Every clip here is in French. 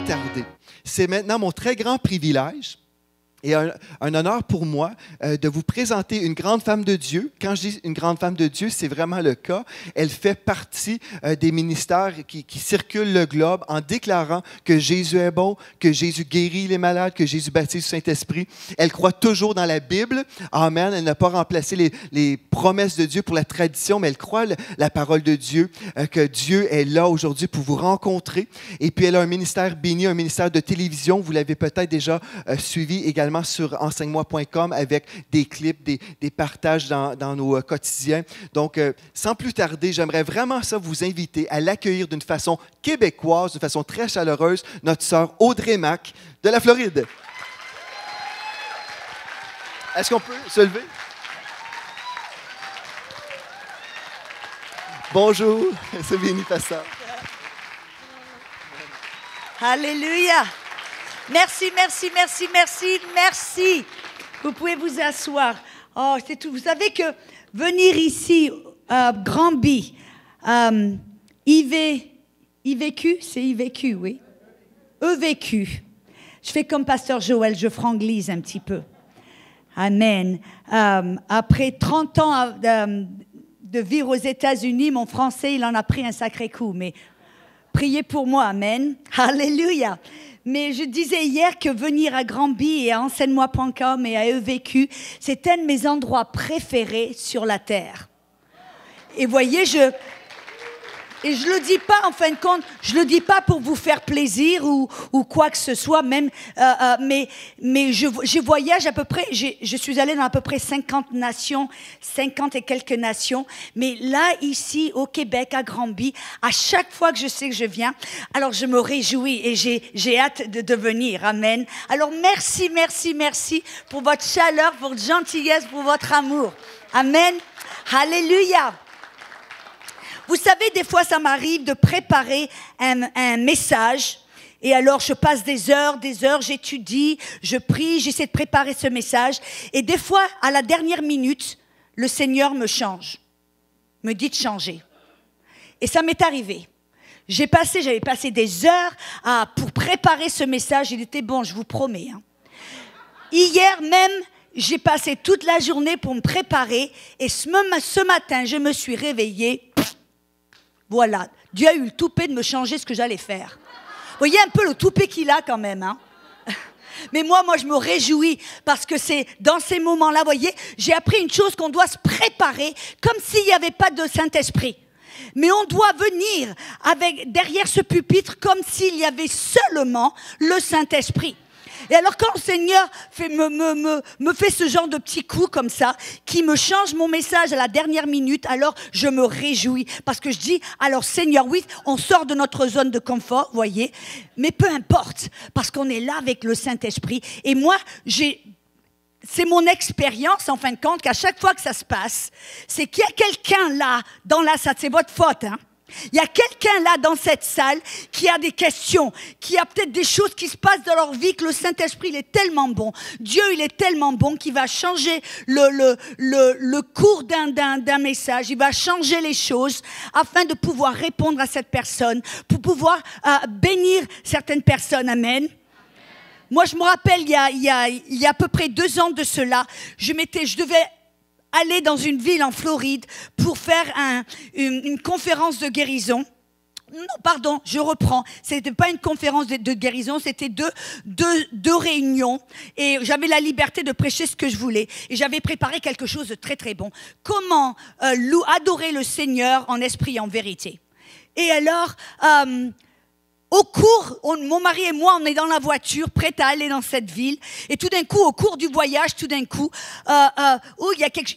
tarder. C'est maintenant mon très grand privilège et un honneur pour moi de vous présenter une grande femme de Dieu. Quand je dis une grande femme de Dieu, c'est vraiment le cas. Elle fait partie des ministères qui circulent le globe en déclarant que Jésus est bon, que Jésus guérit les malades, que Jésus baptise le Saint-Esprit. Elle croit toujours dans la Bible. Amen. Elle n'a pas remplacé les promesses de Dieu pour la tradition, mais elle croit la parole de Dieu, que Dieu est là aujourd'hui pour vous rencontrer. Et puis, elle a un ministère béni, un ministère de télévision. Vous l'avez peut-être déjà suivi également sur enseigne-moi.com avec des clips, des partages dans nos quotidiens. Donc, sans plus tarder, j'aimerais vraiment ça vous inviter à l'accueillir d'une façon québécoise, d'une façon très chaleureuse, notre sœur Audrey Mac de la Floride. Est-ce qu'on peut se lever? Bonjour, c'est béni, pasteur. Alléluia. Merci, merci, merci, merci, merci. Vous pouvez vous asseoir. Oh, c'est tout. Vous savez que venir ici, Granby, IVQ, c'est IVQ, oui. EVQ. Je fais comme pasteur Joël, je franglise un petit peu. Amen. Après 30 ans de vivre aux États-Unis, mon français, il en a pris un sacré coup. Mais priez pour moi, amen. Alléluia. Mais je disais hier que venir à Granby et à enseigne-moi.com et à EVQ, c'est un de mes endroits préférés sur la terre. Et voyez, je le dis pas, en fin de compte, je le dis pas pour vous faire plaisir ou quoi que ce soit, même, mais je voyage à peu près, je suis allée dans à peu près 50 nations, 50 et quelques nations, mais là, ici, au Québec, à Granby, à chaque fois que je sais que je viens, alors je me réjouis et j'ai hâte de venir, amen. Alors merci, merci, merci pour votre chaleur, pour votre gentillesse, pour votre amour, amen, alléluia. Vous savez, des fois, ça m'arrive de préparer un message. Et alors, je passe des heures, j'étudie, je prie, j'essaie de préparer ce message. Et des fois, à la dernière minute, le Seigneur me change, me dit de changer. Et ça m'est arrivé. J'avais passé des heures pour préparer ce message. Il était bon, je vous promets. Hein. Hier même, j'ai passé toute la journée pour me préparer. Et ce matin, je me suis réveillée. Voilà, Dieu a eu le toupet de me changer ce que j'allais faire. Vous voyez un peu le toupet qu'il a quand même, hein? Mais moi, je me réjouis parce que c'est dans ces moments-là, vous voyez, j'ai appris une chose qu'on doit se préparer comme s'il n'y avait pas de Saint-Esprit. Mais on doit venir derrière ce pupitre comme s'il y avait seulement le Saint-Esprit. Et alors quand le Seigneur me fait ce genre de petits coups comme ça, qui me change mon message à la dernière minute, alors je me réjouis. Parce que je dis, alors Seigneur, oui, on sort de notre zone de confort, voyez, mais peu importe, parce qu'on est là avec le Saint-Esprit. Et moi, c'est mon expérience, en fin de compte, qu'à chaque fois que ça se passe, c'est qu'il y a quelqu'un là, dans la salle, c'est votre faute, hein. Il y a quelqu'un là dans cette salle qui a des questions, qui a peut-être des choses qui se passent dans leur vie, que le Saint-Esprit, il est tellement bon. Dieu, il est tellement bon qu'il va changer le cours d'un message. Il va changer les choses afin de pouvoir répondre à cette personne, pour pouvoir bénir certaines personnes. Amen. Moi, je me rappelle, il y a à peu près 2 ans de cela, je devais aller dans une ville en Floride pour faire une conférence de guérison. Non, pardon, je reprends. C'était pas une conférence de guérison, c'était deux réunions. Et j'avais la liberté de prêcher ce que je voulais. Et j'avais préparé quelque chose de très, très bon. Comment adorer le Seigneur en esprit et en vérité. Et alors, au cours, mon mari et moi, on est dans la voiture, prêts à aller dans cette ville. Et tout d'un coup, au cours du voyage, il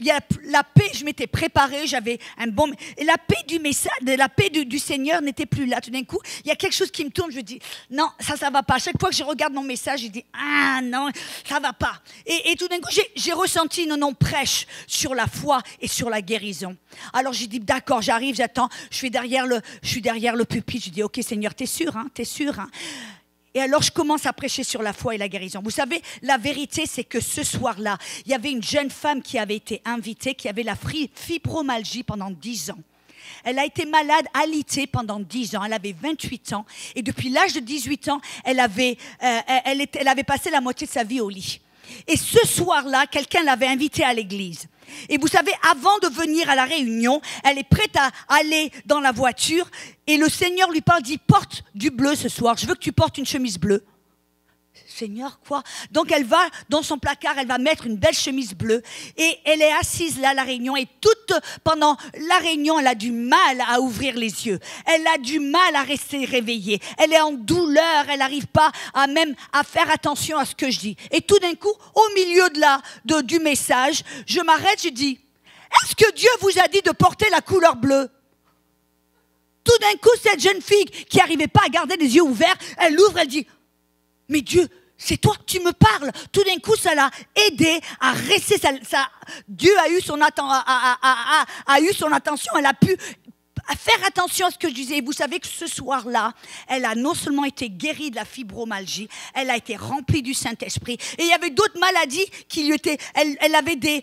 y a la paix, je m'étais préparée, j'avais un bon... Et la paix du message, la paix du Seigneur n'était plus là. Tout d'un coup, il y a quelque chose qui me tourne, je dis, non, ça va pas. À chaque fois que je regarde mon message, je dis, ah non, ça va pas. Et tout d'un coup, j'ai ressenti une prêche sur la foi et sur la guérison. Alors j'ai dit, d'accord, j'arrive, j'attends, je suis derrière le pupitre, je dis, ok Seigneur, t'es sûr, hein? T'es sûr, hein? Et alors, je commence à prêcher sur la foi et la guérison. Vous savez, la vérité, c'est que ce soir-là, il y avait une jeune femme qui avait été invitée, qui avait la fibromyalgie pendant 10 ans. Elle a été malade, alitée pendant 10 ans. Elle avait 28 ans. Et depuis l'âge de 18 ans, elle avait passé la moitié de sa vie au lit. Et ce soir-là, quelqu'un l'avait invitée à l'église. Et vous savez, avant de venir à la réunion, elle est prête à aller dans la voiture. Et le Seigneur lui parle, dit, porte du bleu ce soir. Je veux que tu portes une chemise bleue. Seigneur, quoi? Donc elle va dans son placard, elle va mettre une belle chemise bleue et elle est assise là à la réunion et pendant la réunion, elle a du mal à ouvrir les yeux. Elle a du mal à rester réveillée. Elle est en douleur, elle n'arrive pas à faire attention à ce que je dis. Et tout d'un coup, au milieu du message, je m'arrête, je dis, est-ce que Dieu vous a dit de porter la couleur bleue? Tout d'un coup, cette jeune fille qui n'arrivait pas à garder les yeux ouverts, elle ouvre, elle dit, mais Dieu, c'est toi que tu me parles. Tout d'un coup, ça l'a aidé à rester. Dieu a eu son attention. Elle a pu faire attention à ce que je disais. Et vous savez que ce soir-là, elle a non seulement été guérie de la fibromyalgie, elle a été remplie du Saint-Esprit. Et il y avait d'autres maladies qui lui étaient... Elle avait elle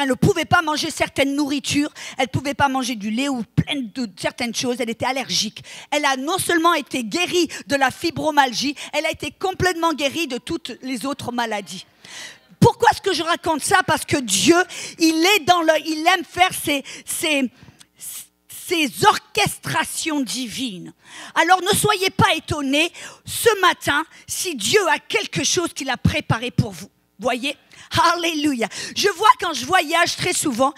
ne pouvait pas manger certaines nourritures. Elle ne pouvait pas manger du lait ou plein de certaines choses. Elle était allergique. Elle a non seulement été guérie de la fibromyalgie, elle a été complètement guérie de toutes les autres maladies. Pourquoi est-ce que je raconte ça? Parce que Dieu, il aime faire ces orchestrations divines. Alors ne soyez pas étonnés ce matin si Dieu a quelque chose qu'il a préparé pour vous. Voyez? Alléluia. Je vois quand je voyage très souvent,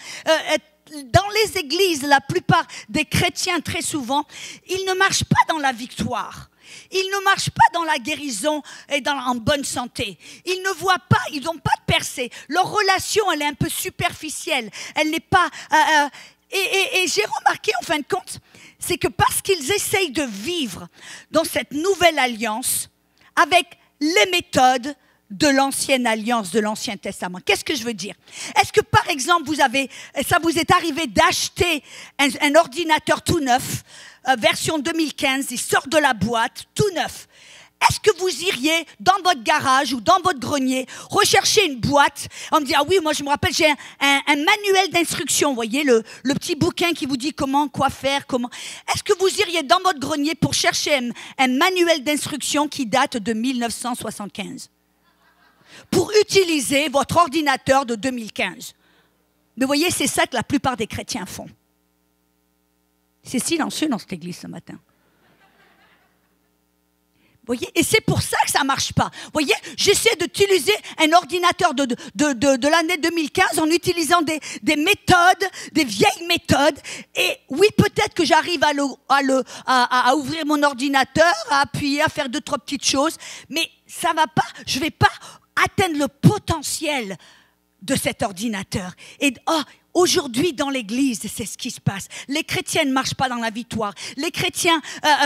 dans les églises, la plupart des chrétiens très souvent, ils ne marchent pas dans la victoire. Ils ne marchent pas dans la guérison et en bonne santé. Ils ne voient pas, ils n'ont pas de percée. Leur relation, elle est un peu superficielle. Elle n'est pas... Et j'ai remarqué, en fin de compte, c'est que parce qu'ils essayent de vivre dans cette nouvelle alliance avec les méthodes de l'ancienne alliance, de l'Ancien Testament. Qu'est-ce que je veux dire? Est-ce que, par exemple, ça vous est arrivé d'acheter un ordinateur tout neuf, version 2015, il sort de la boîte, tout neuf? Est-ce que vous iriez dans votre garage ou dans votre grenier rechercher une boîte? On me dit, ah oui, moi je me rappelle, j'ai un manuel d'instruction, vous voyez, le petit bouquin qui vous dit quoi faire, comment. Est-ce que vous iriez dans votre grenier pour chercher un manuel d'instruction qui date de 1975 pour utiliser votre ordinateur de 2015? Mais vous voyez, c'est ça que la plupart des chrétiens font. C'est silencieux dans cette église ce matin. Voyez, et c'est pour ça que ça ne marche pas. Voyez, j'essaie d'utiliser un ordinateur de l'année 2015 en utilisant des méthodes, des vieilles méthodes. Et oui, peut-être que j'arrive à ouvrir mon ordinateur, à appuyer, à faire 2-3 petites choses, mais ça ne va pas, je ne vais pas atteindre le potentiel de cet ordinateur. Et aujourd'hui, dans l'Église, c'est ce qui se passe. Les chrétiens ne marchent pas dans la victoire. Les chrétiens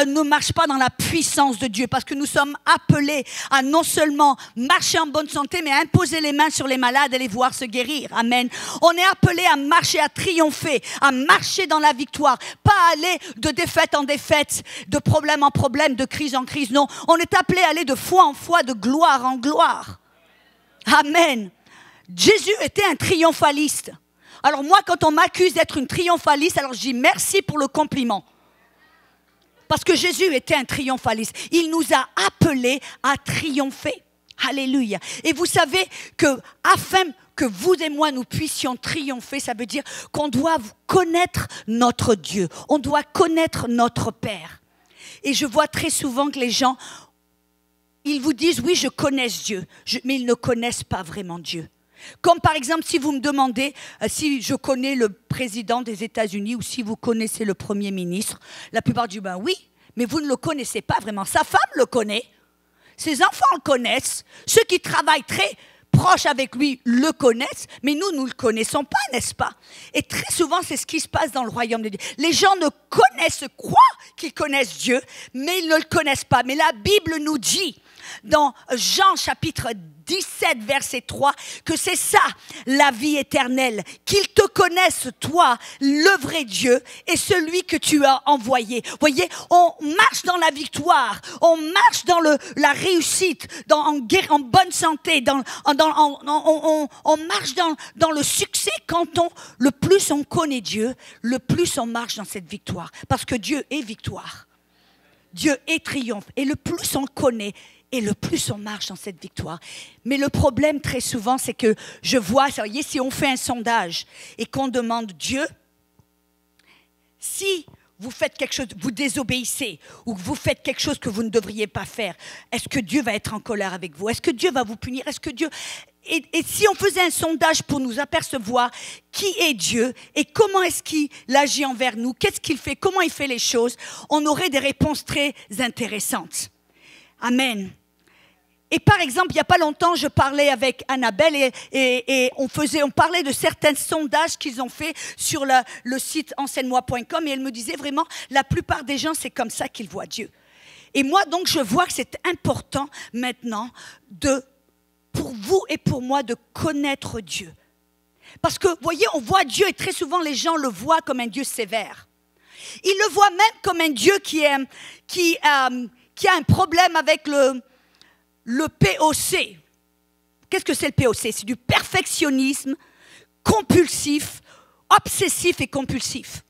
ne marchent pas dans la puissance de Dieu parce que nous sommes appelés à non seulement marcher en bonne santé, mais à imposer les mains sur les malades et les voir se guérir. Amen. On est appelés à marcher, à triompher, à marcher dans la victoire. Pas aller de défaite en défaite, de problème en problème, de crise en crise. Non, on est appelés à aller de foi en foi, de gloire en gloire. Amen. Jésus était un triomphaliste. Alors moi, quand on m'accuse d'être une triomphaliste, alors je dis merci pour le compliment. Parce que Jésus était un triomphaliste. Il nous a appelés à triompher. Alléluia. Et vous savez que afin que vous et moi, nous puissions triompher, ça veut dire qu'on doit connaître notre Dieu. On doit connaître notre Père. Et je vois très souvent que les gens, ils vous disent, oui, je connais Dieu, mais ils ne connaissent pas vraiment Dieu. Comme par exemple, si vous me demandez si je connais le président des États-Unis ou si vous connaissez le Premier ministre, la plupart disent oui, mais vous ne le connaissez pas vraiment. Sa femme le connaît, ses enfants le connaissent, ceux qui travaillent très proches avec lui le connaissent, mais nous ne le connaissons pas, n'est-ce pas? Et très souvent, c'est ce qui se passe dans le royaume de Dieu. Les gens croient qu'ils connaissent Dieu, mais ils ne le connaissent pas. Mais la Bible nous dit, dans Jean chapitre 17, verset 3, que c'est ça la vie éternelle, qu'ils te connaissent, toi, le vrai Dieu, et celui que tu as envoyé. Voyez, on marche dans la victoire, on marche dans la réussite, en bonne santé, on marche dans le succès quand le plus on connaît Dieu, le plus on marche dans cette victoire. Parce que Dieu est victoire. Dieu est triomphe. Et le plus on le connaît, et le plus on marche dans cette victoire. Mais le problème très souvent, c'est que je vois, vous voyez, si on fait un sondage et qu'on demande Dieu, si vous faites quelque chose, vous désobéissez, ou que vous faites quelque chose que vous ne devriez pas faire, est-ce que Dieu va être en colère avec vous? Est-ce que Dieu va vous punir? Est-ce que Dieu... Et si on faisait un sondage pour nous apercevoir qui est Dieu et comment est-ce qu'il agit envers nous, qu'est-ce qu'il fait, comment il fait les choses, on aurait des réponses très intéressantes. Amen. Et par exemple, il n'y a pas longtemps, je parlais avec Annabelle et on parlait de certains sondages qu'ils ont fait sur le site enseigne-moi.com et elle me disait vraiment, la plupart des gens, c'est comme ça qu'ils voient Dieu. Et moi, donc, je vois que c'est important maintenant pour vous et pour moi de connaître Dieu. Parce que, vous voyez, on voit Dieu et très souvent les gens le voient comme un Dieu sévère. Ils le voient même comme un Dieu qui a un problème avec le POC. Qu'est-ce que c'est le POC? C'est du perfectionnisme compulsif, obsessif et compulsif.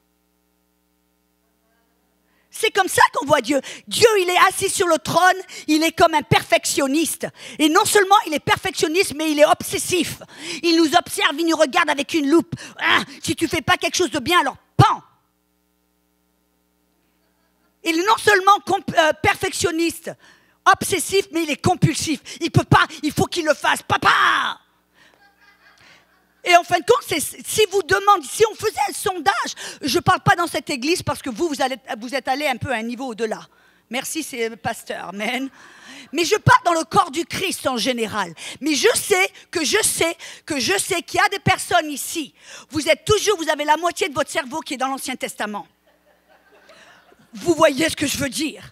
C'est comme ça qu'on voit Dieu. Dieu, il est assis sur le trône, il est comme un perfectionniste. Et non seulement il est perfectionniste, mais il est obsessif. Il nous observe, il nous regarde avec une loupe. Ah, si tu ne fais pas quelque chose de bien, alors pan! Il est non seulement perfectionniste, obsessif, mais il est compulsif. Il peut pas, il faut qu'il le fasse. Papa! Et en fin de compte, si on faisait un sondage, je ne parle pas dans cette église parce que vous êtes allé un peu à un niveau au-delà. Merci, c'est le pasteur, amen. Mais je parle dans le corps du Christ en général. Mais je sais qu'il y a des personnes ici. Vous avez la moitié de votre cerveau qui est dans l'Ancien Testament. Vous voyez ce que je veux dire?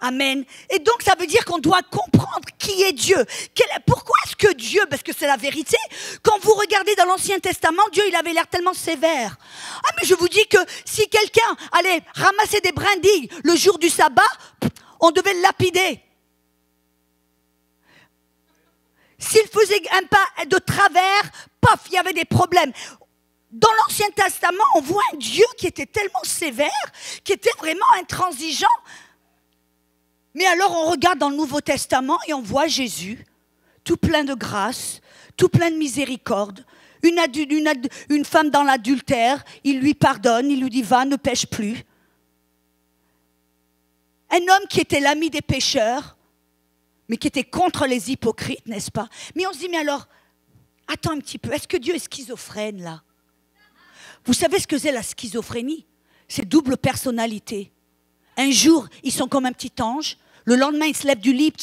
Amen. Et donc, ça veut dire qu'on doit comprendre qui est Dieu. Pourquoi est-ce que Dieu, parce que c'est la vérité, quand vous regardez dans l'Ancien Testament, Dieu, il avait l'air tellement sévère. Ah, mais je vous dis que si quelqu'un allait ramasser des brindilles le jour du sabbat, on devait le lapider. S'il faisait un pas de travers, paf, il y avait des problèmes. Dans l'Ancien Testament, on voit un Dieu qui était tellement sévère, qui était vraiment intransigeant. Mais alors on regarde dans le Nouveau Testament et on voit Jésus, tout plein de grâce, tout plein de miséricorde. Une femme dans l'adultère, il lui pardonne, il lui dit « va, ne pêche plus ». Un homme qui était l'ami des pécheurs, mais qui était contre les hypocrites, n'est-ce pas? Mais on se dit « mais alors, attends un petit peu, est-ce que Dieu est schizophrène là ?» Vous savez ce que c'est la schizophrénie? C'est double personnalité. Un jour, ils sont comme un petit ange. Le lendemain, ils se lèvent du lit.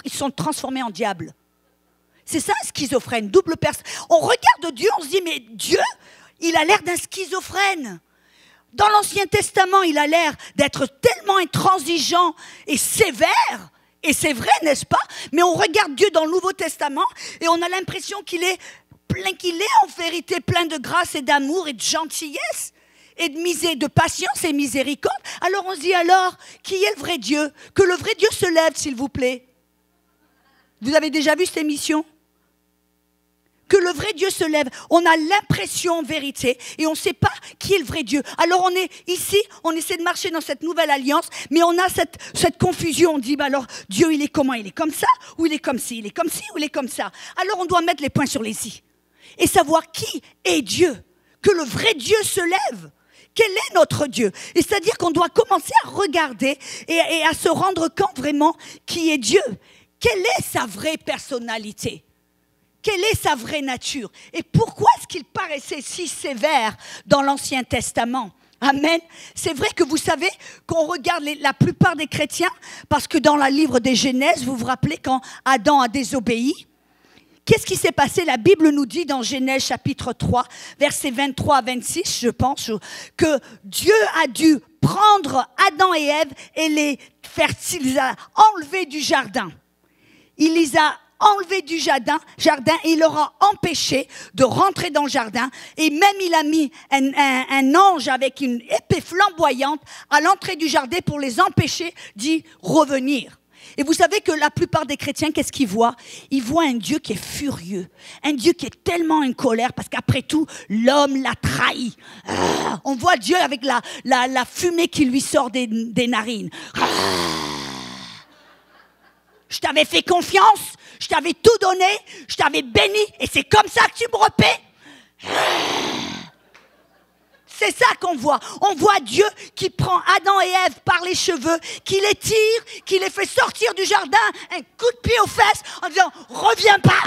Ils sont transformés en diable. C'est ça, un schizophrène, double personne. On regarde Dieu, on se dit, mais Dieu, il a l'air d'un schizophrène. Dans l'Ancien Testament, il a l'air d'être tellement intransigeant et sévère. Et c'est vrai, n'est-ce pas? Mais on regarde Dieu dans le Nouveau Testament et on a l'impression qu'il est en vérité plein de grâce et d'amour et de gentillesse. Et de patience et miséricorde. Alors on se dit qui est le vrai Dieu? Que le vrai Dieu se lève, s'il vous plaît. Vous avez déjà vu cette émission? Que le vrai Dieu se lève. On a l'impression en vérité et on ne sait pas qui est le vrai Dieu. Alors on est ici, on essaie de marcher dans cette nouvelle alliance, mais on a cette confusion. On dit, alors Dieu il est comment? Il est comme ça ou il est comme ci? Il est comme ci ou il est comme ça? Alors on doit mettre les points sur les i et savoir qui est Dieu. Que le vrai Dieu se lève. Quel est notre Dieu? Et c'est-à-dire qu'on doit commencer à regarder et à se rendre compte vraiment qui est Dieu. Quelle est sa vraie personnalité? Quelle est sa vraie nature? Et pourquoi est-ce qu'il paraissait si sévère dans l'Ancien Testament? Amen. C'est vrai que vous savez qu'on regarde la plupart des chrétiens, parce que dans le livre des Genèse, vous vous rappelez quand Adam a désobéi? Qu'est-ce qui s'est passé? La Bible nous dit dans Genèse chapitre 3, versets 23 à 26, je pense, que Dieu a dû prendre Adam et Ève et les a enlevés du jardin. il les a enlevés du jardin et il leur a empêché de rentrer dans le jardin. Et même il a mis un ange avec une épée flamboyante à l'entrée du jardin pour les empêcher d'y revenir. Et vous savez que la plupart des chrétiens, qu'est-ce qu'ils voient? Ils voient un Dieu qui est furieux, un Dieu qui est tellement en colère parce qu'après tout, l'homme l'a trahi. On voit Dieu avec la fumée qui lui sort des narines. Je t'avais fait confiance, je t'avais tout donné, je t'avais béni, et c'est comme ça que tu me repaies. C'est ça qu'on voit. On voit Dieu qui prend Adam et Ève par les cheveux, qui les tire, qui les fait sortir du jardin, un coup de pied aux fesses en disant « Reviens pas !»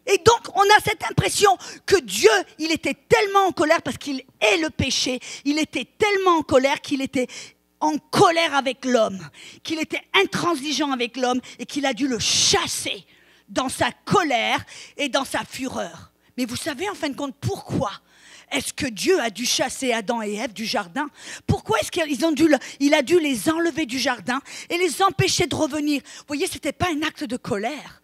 Et donc, on a cette impression que Dieu, il était tellement en colère parce qu'il est le péché, il était tellement en colère qu'il était en colère avec l'homme, qu'il était intransigeant avec l'homme et qu'il a dû le chasser dans sa colère et dans sa fureur. Mais vous savez en fin de compte pourquoi est-ce que Dieu a dû chasser Adam et Ève du jardin? Pourquoi est-ce qu'il a dû les enlever du jardin et les empêcher de revenir? Vous voyez, ce n'était pas un acte de colère.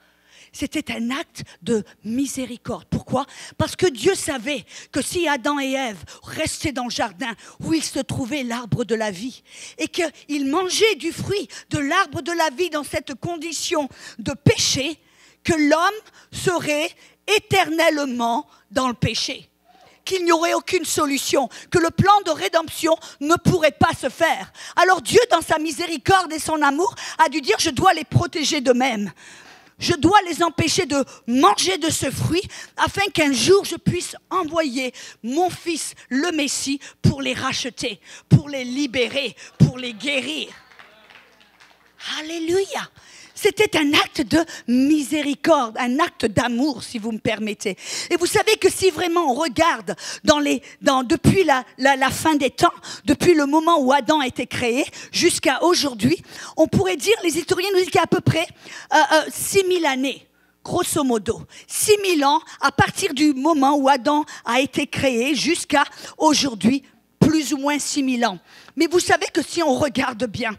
C'était un acte de miséricorde. Pourquoi? Parce que Dieu savait que si Adam et Ève restaient dans le jardin où il se trouvait l'arbre de la vie et qu'ils mangeaient du fruit de l'arbre de la vie dans cette condition de péché, que l'homme serait éternellement dans le péché, qu'il n'y aurait aucune solution, que le plan de rédemption ne pourrait pas se faire. Alors Dieu, dans sa miséricorde et son amour, a dû dire « je dois les protéger d'eux-mêmes ». Je dois les empêcher de manger de ce fruit afin qu'un jour je puisse envoyer mon fils, le Messie, pour les racheter, pour les libérer, pour les guérir. Alléluia! C'était un acte de miséricorde, un acte d'amour, si vous me permettez. Et vous savez que si vraiment on regarde depuis la fin des temps, depuis le moment où Adam a été créé jusqu'à aujourd'hui, on pourrait dire, les historiens nous disent qu'il y a à peu près 6000 années. Grosso modo, 6000 ans à partir du moment où Adam a été créé jusqu'à aujourd'hui, plus ou moins 6000 ans. Mais vous savez que si on regarde bien,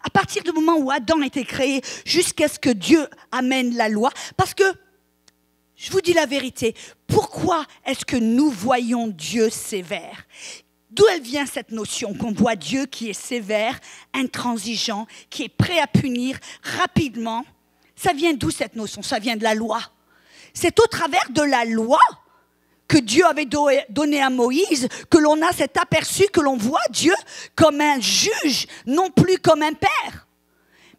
à partir du moment où Adam a été créé jusqu'à ce que Dieu amène la loi, parce que, je vous dis la vérité, pourquoi est-ce que nous voyons Dieu sévère? D'où elle vient cette notion qu'on voit Dieu qui est sévère, intransigeant, qui est prêt à punir rapidement? Ça vient d'où cette notion? Ça vient de la loi. C'est au travers de la loi que Dieu avait donné à Moïse, que l'on a cet aperçu, que l'on voit Dieu comme un juge, non plus comme un père.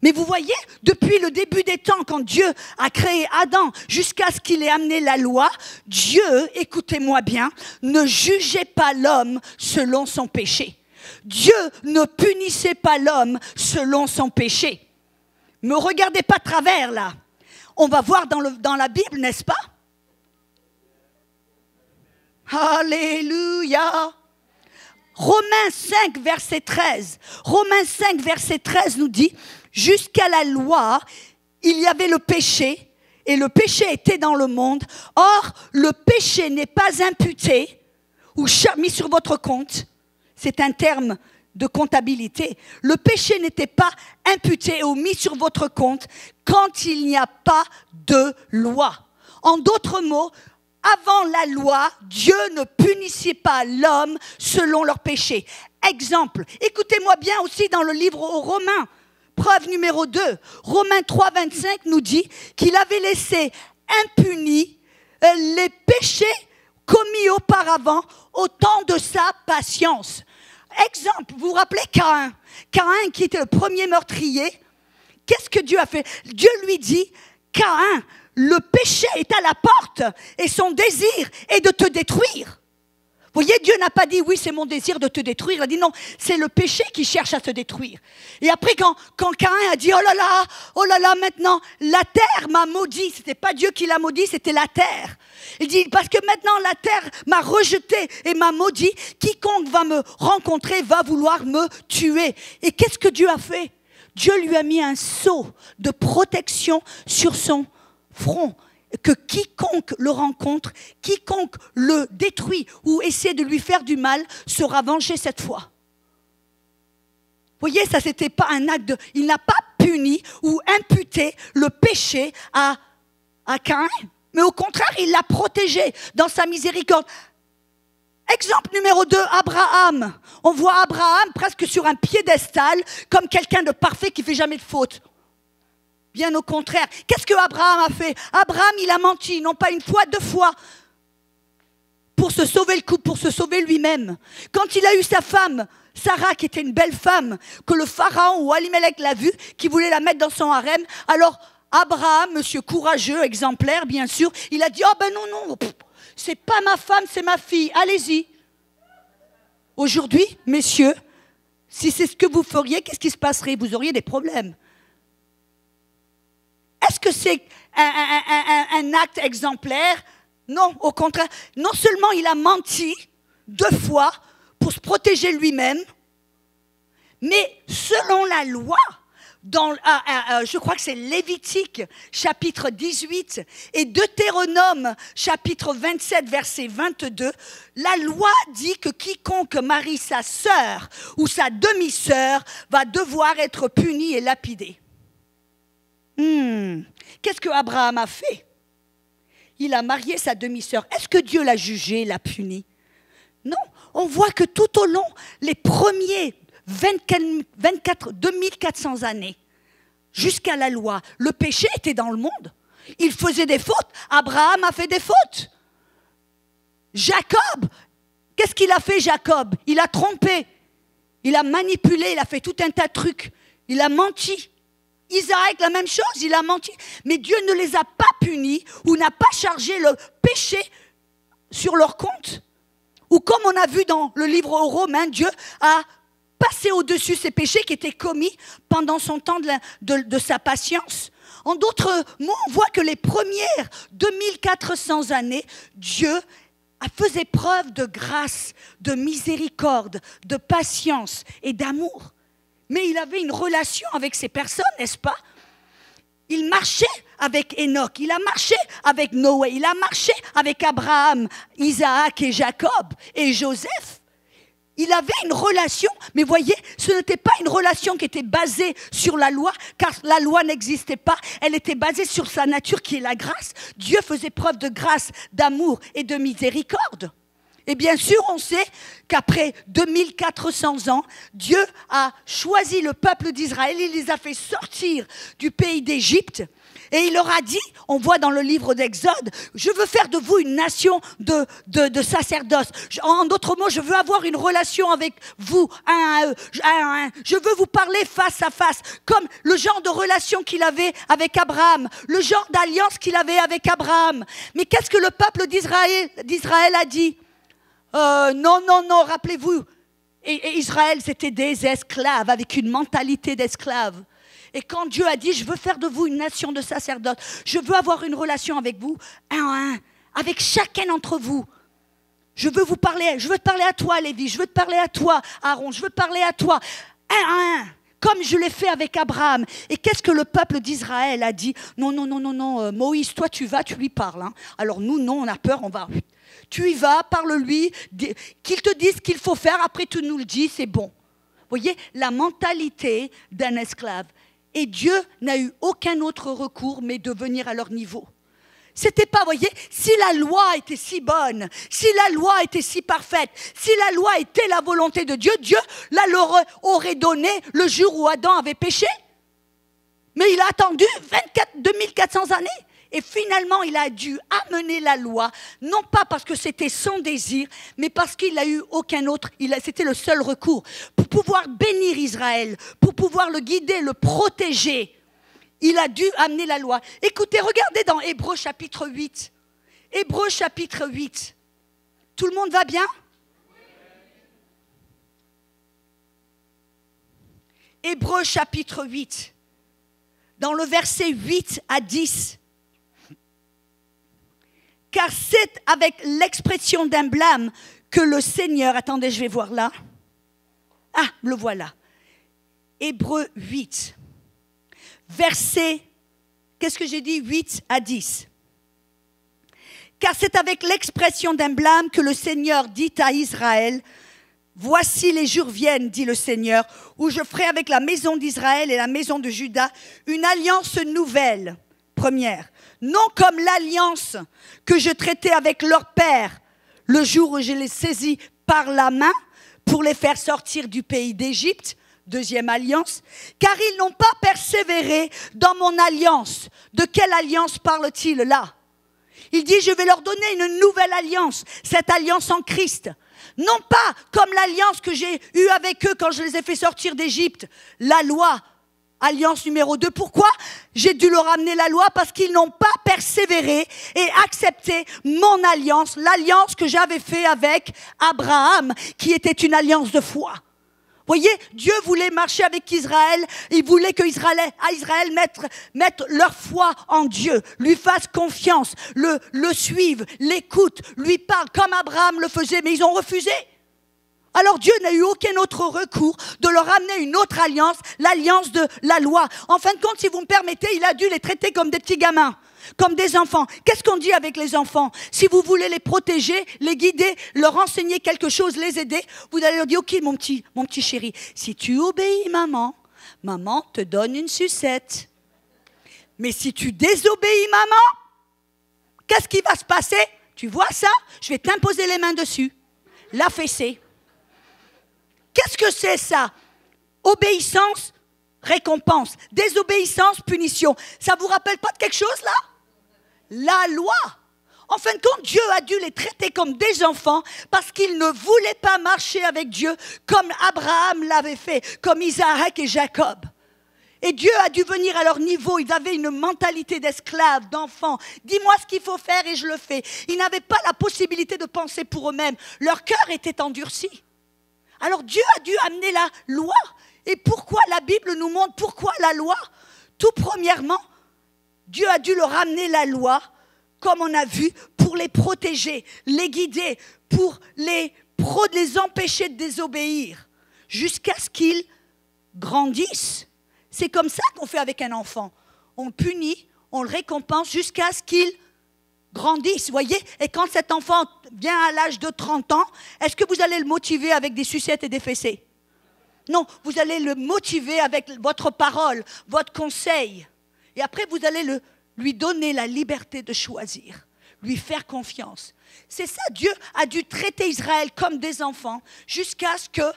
Mais vous voyez, depuis le début des temps, quand Dieu a créé Adam, jusqu'à ce qu'il ait amené la loi, Dieu, écoutez-moi bien, ne jugeait pas l'homme selon son péché. Dieu ne punissait pas l'homme selon son péché. Me regardez pas de travers là. On va voir dans la Bible, n'est-ce pas? Alléluia. Romains 5, verset 13. Romains 5, verset 13 nous dit, jusqu'à la loi, il y avait le péché, et le péché était dans le monde. Or, le péché n'est pas imputé, ou mis sur votre compte. C'est un terme de comptabilité. Le péché n'était pas imputé ou mis sur votre compte quand il n'y a pas de loi. En d'autres mots, avant la loi, Dieu ne punissait pas l'homme selon leur péché. Exemple, écoutez-moi bien aussi dans le livre aux Romains, preuve numéro 2, Romains 3, 25 nous dit qu'il avait laissé impunis les péchés commis auparavant au temps de sa patience. Exemple, vous vous rappelez Caïn? Caïn qui était le premier meurtrier, qu'est-ce que Dieu a fait? Dieu lui dit, Caïn, le péché est à la porte et son désir est de te détruire. Vous voyez, Dieu n'a pas dit, oui, c'est mon désir de te détruire. Il a dit, non, c'est le péché qui cherche à te détruire. Et après, quand Caïn a dit, oh là là, maintenant, la terre m'a maudit. C'était pas Dieu qui l'a maudit, c'était la terre. Il dit, parce que maintenant, la terre m'a rejeté et m'a maudit. Quiconque va me rencontrer va vouloir me tuer. Et qu'est-ce que Dieu a fait? Dieu lui a mis un sceau de protection sur son front, que quiconque le rencontre, quiconque le détruit ou essaie de lui faire du mal, sera vengé cette fois. Vous voyez, ça c'était pas un acte de... Il n'a pas puni ou imputé le péché à Caïn, mais au contraire, il l'a protégé dans sa miséricorde. Exemple numéro 2, Abraham. On voit Abraham presque sur un piédestal comme quelqu'un de parfait qui ne fait jamais de faute. Bien au contraire. Qu'est-ce que Abraham a fait? Abraham, il a menti, non pas une fois, 2 fois, pour se sauver le couple, pour se sauver lui-même. Quand il a eu sa femme, Sarah, qui était une belle femme, que le pharaon ou Alimelech l'a vue, qui voulait la mettre dans son harem, alors Abraham, monsieur courageux, exemplaire, bien sûr, il a dit « Oh ben non, c'est pas ma femme, c'est ma fille, allez-y. » Aujourd'hui, messieurs, si c'est ce que vous feriez, qu'est-ce qui se passerait? Vous auriez des problèmes. Est-ce que c'est un acte exemplaire? Non, au contraire. Non seulement il a menti 2 fois pour se protéger lui-même, mais selon la loi, je crois que c'est Lévitique, chapitre 18, et Deutéronome, chapitre 27, verset 22, la loi dit que quiconque marie sa sœur ou sa demi-sœur va devoir être puni et lapidé. Qu'est-ce que Abraham a fait? Il a marié sa demi-sœur. Est-ce que Dieu l'a jugé, l'a puni? Non, on voit que tout au long, les premiers 2400 années, jusqu'à la loi, le péché était dans le monde. Il faisait des fautes. Abraham a fait des fautes. Jacob, qu'est-ce qu'il a fait, Jacob? Il a trompé, il a manipulé, il a fait tout un tas de trucs. Il a menti. Isaac, la même chose, il a menti. Mais Dieu ne les a pas punis ou n'a pas chargé le péché sur leur compte. Ou comme on a vu dans le livre aux Romains, Dieu a passé au-dessus ces péchés qui étaient commis pendant son temps de sa patience. En d'autres mots, on voit que les premières 2400 années, Dieu faisait preuve de grâce, de miséricorde, de patience et d'amour. Mais il avait une relation avec ces personnes, n'est-ce pas? Il marchait avec Enoch, il a marché avec Noé, il a marché avec Abraham, Isaac et Jacob et Joseph. Il avait une relation, mais voyez, ce n'était pas une relation qui était basée sur la loi, car la loi n'existait pas, elle était basée sur sa nature qui est la grâce. Dieu faisait preuve de grâce, d'amour et de miséricorde. Et bien sûr, on sait qu'après 2400 ans, Dieu a choisi le peuple d'Israël, il les a fait sortir du pays d'Égypte. Et il leur a dit, on voit dans le livre d'Exode, je veux faire de vous une nation de sacerdoce. En d'autres mots, je veux avoir une relation avec vous, un à eux, un à un. Je veux vous parler face à face, comme le genre de relation qu'il avait avec Abraham, le genre d'alliance qu'il avait avec Abraham. Mais qu'est-ce que le peuple d'Israël a dit? Non, rappelez-vous, et Israël, c'était des esclaves, avec une mentalité d'esclaves. Et quand Dieu a dit, je veux faire de vous une nation de sacerdotes, je veux avoir une relation avec vous, un à un, avec chacun d'entre vous. Je veux te parler à toi, Lévi, je veux te parler à toi, Aaron, je veux te parler à toi, un à un, comme je l'ai fait avec Abraham. Et qu'est-ce que le peuple d'Israël a dit? Non, Moïse, toi tu vas, tu lui parles. Hein. Alors nous, non, on a peur, on va... Tu y vas, parle-lui, qu'il te dise ce qu'il faut faire, après tu nous le dis, c'est bon. Vous voyez, la mentalité d'un esclave. Et Dieu n'a eu aucun autre recours, mais de venir à leur niveau. C'était pas, vous voyez, si la loi était si bonne, si la loi était si parfaite, si la loi était la volonté de Dieu, Dieu la leur aurait donné le jour où Adam avait péché. Mais il a attendu 2400 années. Et finalement, il a dû amener la loi, non pas parce que c'était son désir, mais parce qu'il n'a eu aucun autre, c'était le seul recours. Pour pouvoir bénir Israël, pour pouvoir le guider, le protéger, il a dû amener la loi. Écoutez, regardez dans Hébreux chapitre 8. Hébreux chapitre 8. Tout le monde va bien? Hébreux chapitre 8. Dans le verset 8 à 10. Car c'est avec l'expression d'un blâme que le Seigneur... Attendez, je vais voir là. Ah, le voilà. Hébreux 8. Verset, qu'est-ce que j'ai dit? 8 à 10. Car c'est avec l'expression d'un blâme que le Seigneur dit à Israël, Voici les jours viennent, dit le Seigneur, où je ferai avec la maison d'Israël et la maison de Juda une alliance nouvelle. Première, non comme l'alliance que je traitais avec leur père le jour où je les saisis par la main pour les faire sortir du pays d'Égypte. Deuxième alliance, car ils n'ont pas persévéré dans mon alliance. De quelle alliance parle-t-il là? Il dit, je vais leur donner une nouvelle alliance, cette alliance en Christ. Non pas comme l'alliance que j'ai eue avec eux quand je les ai fait sortir d'Égypte, la loi, alliance numéro 2. Pourquoi j'ai dû leur amener la loi? Parce qu'ils n'ont pas persévéré et accepté mon alliance, l'alliance que j'avais faite avec Abraham, qui était une alliance de foi. Voyez, Dieu voulait marcher avec Israël, il voulait qu'Israël mette leur foi en Dieu, lui fasse confiance, le suive, l'écoute, lui parle comme Abraham le faisait, mais ils ont refusé. Alors Dieu n'a eu aucun autre recours de leur amener une autre alliance, l'alliance de la loi. En fin de compte, si vous me permettez, il a dû les traiter comme des petits gamins, comme des enfants. Qu'est-ce qu'on dit avec les enfants? Si vous voulez les protéger, les guider, leur enseigner quelque chose, les aider, vous allez leur dire, ok mon petit chéri, si tu obéis maman, maman te donne une sucette. Mais si tu désobéis maman, qu'est-ce qui va se passer? Tu vois ça? Je vais t'imposer les mains dessus, la fessée. Qu'est-ce que c'est ça? Obéissance, récompense. Désobéissance, punition. Ça ne vous rappelle pas de quelque chose là? La loi. En fin de compte, Dieu a dû les traiter comme des enfants parce qu'ils ne voulaient pas marcher avec Dieu comme Abraham l'avait fait, comme Isaac et Jacob. Et Dieu a dû venir à leur niveau. Ils avaient une mentalité d'esclaves, d'enfants. Dis-moi ce qu'il faut faire et je le fais. Ils n'avaient pas la possibilité de penser pour eux-mêmes. Leur cœur était endurci. Alors Dieu a dû amener la loi. Et pourquoi la Bible nous montre pourquoi la loi? Tout premièrement, Dieu a dû leur amener la loi, comme on a vu, pour les protéger, les guider, pour les empêcher de désobéir, jusqu'à ce qu'ils grandissent. C'est comme ça qu'on fait avec un enfant. On le punit, on le récompense jusqu'à ce qu'il grandissent, voyez. Et quand cet enfant vient à l'âge de 30 ans, est-ce que vous allez le motiver avec des sucettes et des fessées? Non, vous allez le motiver avec votre parole, votre conseil. Et après, vous allez lui donner la liberté de choisir, lui faire confiance. C'est ça, Dieu a dû traiter Israël comme des enfants jusqu'à ce que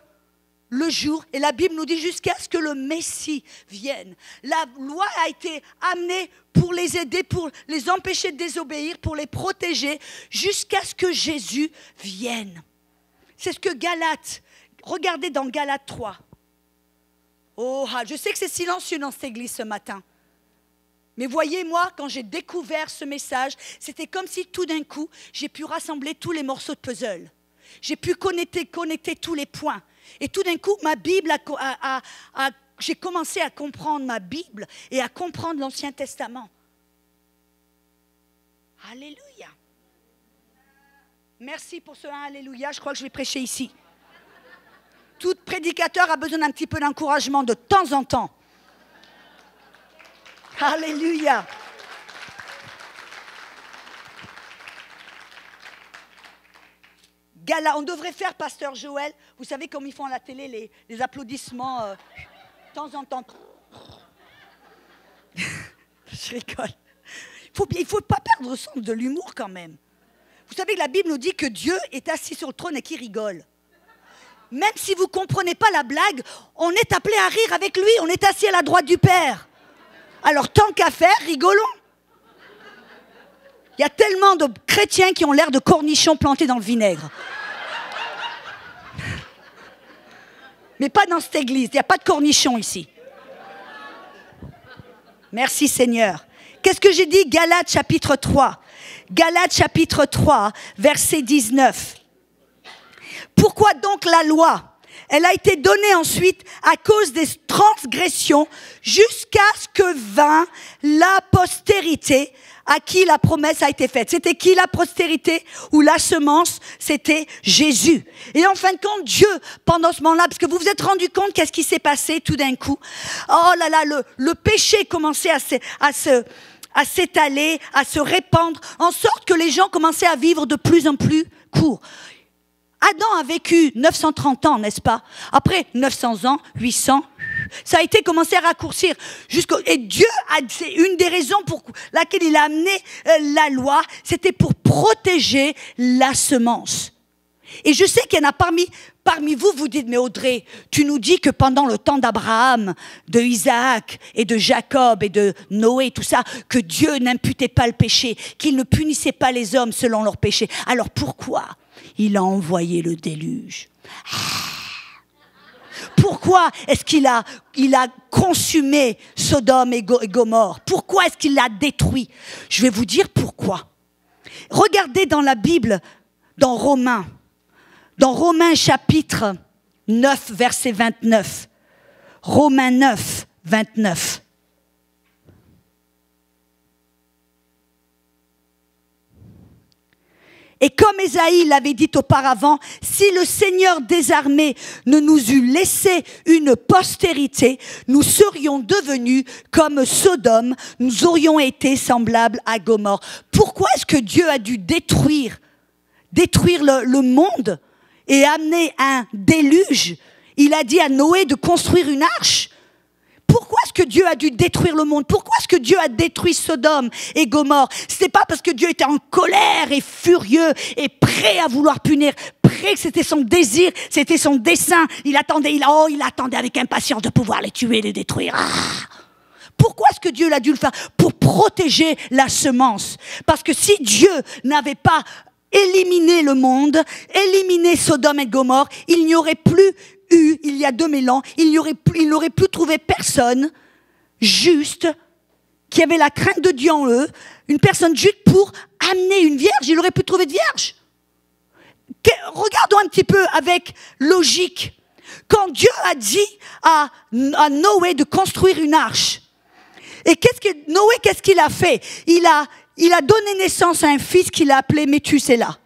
le jour, et la Bible nous dit jusqu'à ce que le Messie vienne. La loi a été amenée pour les aider, pour les empêcher de désobéir, pour les protéger, jusqu'à ce que Jésus vienne. C'est ce que Galates, regardez dans Galates 3. Oh, je sais que c'est silencieux dans cette église ce matin. Mais voyez, moi, quand j'ai découvert ce message, c'était comme si tout d'un coup, j'ai pu rassembler tous les morceaux de puzzle. J'ai pu connecter tous les points. Et tout d'un coup, ma Bible j'ai commencé à comprendre ma Bible et à comprendre l'Ancien Testament. Alléluia. Merci pour ce Alléluia, je crois que je vais prêcher ici. Tout prédicateur a besoin d'un petit peu d'encouragement de temps en temps. Alléluia. On devrait faire, pasteur Joël, vous savez comme ils font à la télé, les applaudissements de temps en temps. Je rigole. Il ne faut pas perdre le sens de l'humour quand même. Vous savez que la Bible nous dit que Dieu est assis sur le trône et qu'il rigole. Même si vous ne comprenez pas la blague, on est appelé à rire avec lui, on est assis à la droite du Père. Alors tant qu'à faire, rigolons. Il y a tellement de chrétiens qui ont l'air de cornichons plantés dans le vinaigre. Mais pas dans cette église, il n'y a pas de cornichons ici. Merci Seigneur. Qu'est-ce que j'ai dit? Galates chapitre 3. Galates chapitre 3, verset 19. Pourquoi donc la loi? Elle a été donnée ensuite à cause des transgressions jusqu'à ce que vint la postérité à qui la promesse a été faite. C'était qui la postérité ou la semence? C'était Jésus. Et en fin de compte, Dieu, pendant ce moment-là, parce que vous vous êtes rendu compte qu'est-ce qui s'est passé tout d'un coup? Oh là là, le péché commençait à s'étaler, à se répandre, en sorte que les gens commençaient à vivre de plus en plus court. Adam a vécu 930 ans, n'est-ce pas? Après 900 ans, 800, ça a été commencé à raccourcir. Et Dieu, c'est une des raisons pour laquelle il a amené la loi, c'était pour protéger la semence. Et je sais qu'il y en a parmi vous, vous dites, mais Audrey, tu nous dis que pendant le temps d'Abraham, de Isaac et de Jacob et de Noé, tout ça, que Dieu n'imputait pas le péché, qu'il ne punissait pas les hommes selon leurs péchés. Alors pourquoi il a envoyé le déluge? Pourquoi est-ce qu'il a consumé Sodome et Gomorrhe? Pourquoi est-ce qu'il l'a détruit? Je vais vous dire pourquoi. Regardez dans la Bible, dans Romains chapitre 9, verset 29. Romains 9, 29. Et comme Ésaïe l'avait dit auparavant, si le Seigneur des armées ne nous eût laissé une postérité, nous serions devenus comme Sodome, nous aurions été semblables à Gomorrhe. Pourquoi est-ce que Dieu a dû détruire le monde et amener un déluge? Il a dit à Noé de construire une arche. Pourquoi est-ce que Dieu a dû détruire le monde? Pourquoi est-ce que Dieu a détruit Sodome et Gomorrhe? Ce n'est pas parce que Dieu était en colère et furieux et prêt à vouloir punir, prêt, que c'était son désir, c'était son dessein. Il attendait avec impatience de pouvoir les tuer, les détruire. Pourquoi est-ce que Dieu l'a dû le faire? Pour protéger la semence. Parce que si Dieu n'avait pas éliminé le monde, éliminé Sodome et Gomorrhe, il n'y aurait plus il y a 2000 ans, il n'aurait plus trouvé personne juste, qui avait la crainte de Dieu en eux, une personne juste pour amener une vierge. Il n'aurait plus trouvé de vierge. Regardons un petit peu avec logique. Quand Dieu a dit à Noé de construire une arche, et Noé, qu'est-ce qu'il a fait? Il a donné naissance à un fils qu'il a appelé Méthussélah.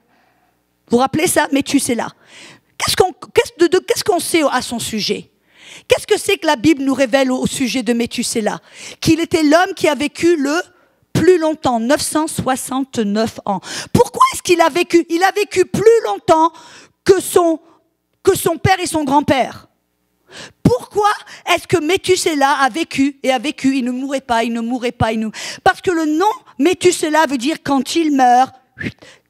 Vous vous rappelez ça, Méthussélah? Qu'est-ce qu'on sait à son sujet? Qu'est-ce que c'est que la Bible nous révèle au sujet de Méthussélah? Qu'il était l'homme qui a vécu le plus longtemps, 969 ans. Pourquoi est-ce qu'il a vécu? Il a vécu plus longtemps que son père et son grand-père. Pourquoi est-ce que Méthussélah a vécu, il ne mourrait pas, Parce que le nom Méthussélah veut dire quand il meurt,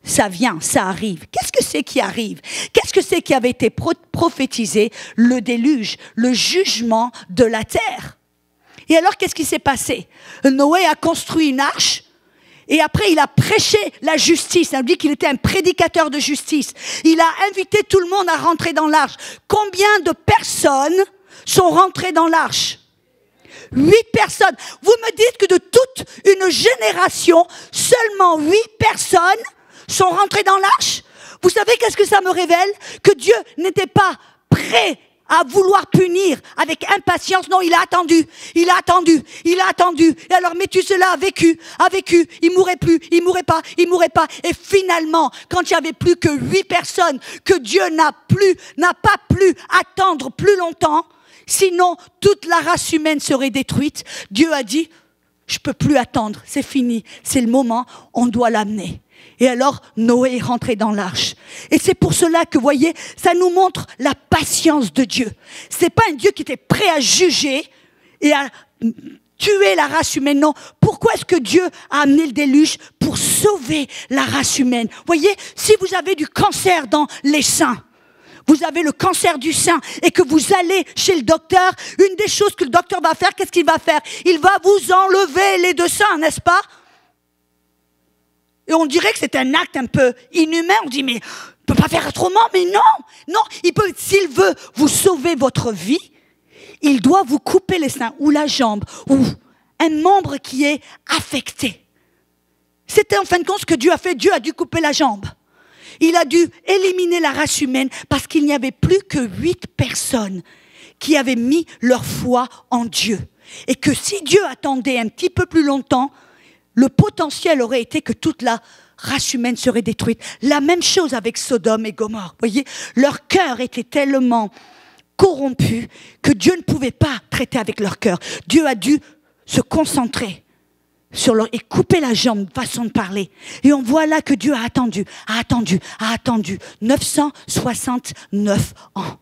ça vient, ça arrive. Qu'est-ce que c'est qui arrive? Qu'est-ce que c'est qui avait été prophétisé? Le déluge, le jugement de la terre. Et alors, qu'est-ce qui s'est passé? Noé a construit une arche et après, il a prêché la justice. On dit qu'il était un prédicateur de justice. Il a invité tout le monde à rentrer dans l'arche. Combien de personnes sont rentrées dans l'arche? 8 personnes. Vous me dites que de toute une génération, seulement 8 personnes sont rentrés dans l'arche? Vous savez qu'est-ce que ça me révèle? Que Dieu n'était pas prêt à vouloir punir avec impatience. Non, il a attendu. Et alors Méthussélah a vécu. Il mourrait pas. Et finalement, quand il n'y avait plus que 8 personnes, que Dieu n'a pas pu attendre plus longtemps, sinon toute la race humaine serait détruite, Dieu a dit, je peux plus attendre, c'est fini, c'est le moment, on doit l'amener. Et alors, Noé est rentré dans l'arche. Et c'est pour cela que, vous voyez, ça nous montre la patience de Dieu. C'est pas un Dieu qui était prêt à juger et à tuer la race humaine. Non. Pourquoi est-ce que Dieu a amené le déluge? Pour sauver la race humaine. Vous voyez, si vous avez du cancer dans les seins, vous avez le cancer du sein et que vous allez chez le docteur, une des choses que le docteur va faire, qu'est-ce qu'il va faire? Il va vous enlever les 2 seins, n'est-ce pas? Et on dirait que c'est un acte un peu inhumain. On dit, mais il ne peut pas faire autrement. Mais non, s'il veut vous sauver votre vie, il doit vous couper les seins ou la jambe ou un membre qui est affecté. C'était en fin de compte ce que Dieu a fait. Dieu a dû couper la jambe. Il a dû éliminer la race humaine parce qu'il n'y avait plus que 8 personnes qui avaient mis leur foi en Dieu. Et que si Dieu attendait un petit peu plus longtemps, le potentiel aurait été que toute la race humaine serait détruite. La même chose avec Sodome et Gomorrhe. Vous voyez, leur cœur était tellement corrompu que Dieu ne pouvait pas traiter avec leur cœur. Dieu a dû se concentrer et couper la jambe, façon de parler. Et on voit là que Dieu a attendu 969 ans,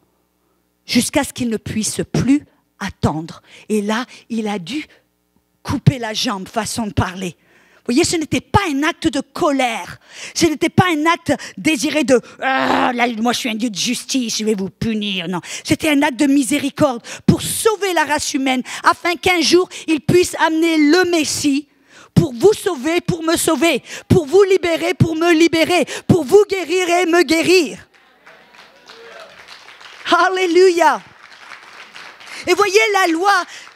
jusqu'à ce qu'il ne puisse plus attendre. Et là, il a dû couper la jambe, façon de parler. Vous voyez, ce n'était pas un acte de colère. Ce n'était pas un acte désiré de « Ah, là, moi je suis un Dieu de justice, je vais vous punir ». Non, c'était un acte de miséricorde pour sauver la race humaine, afin qu'un jour, il puisse amener le Messie pour vous sauver, pour me sauver, pour vous libérer, pour me libérer, pour vous guérir et me guérir. Alléluia. Et voyez la loi.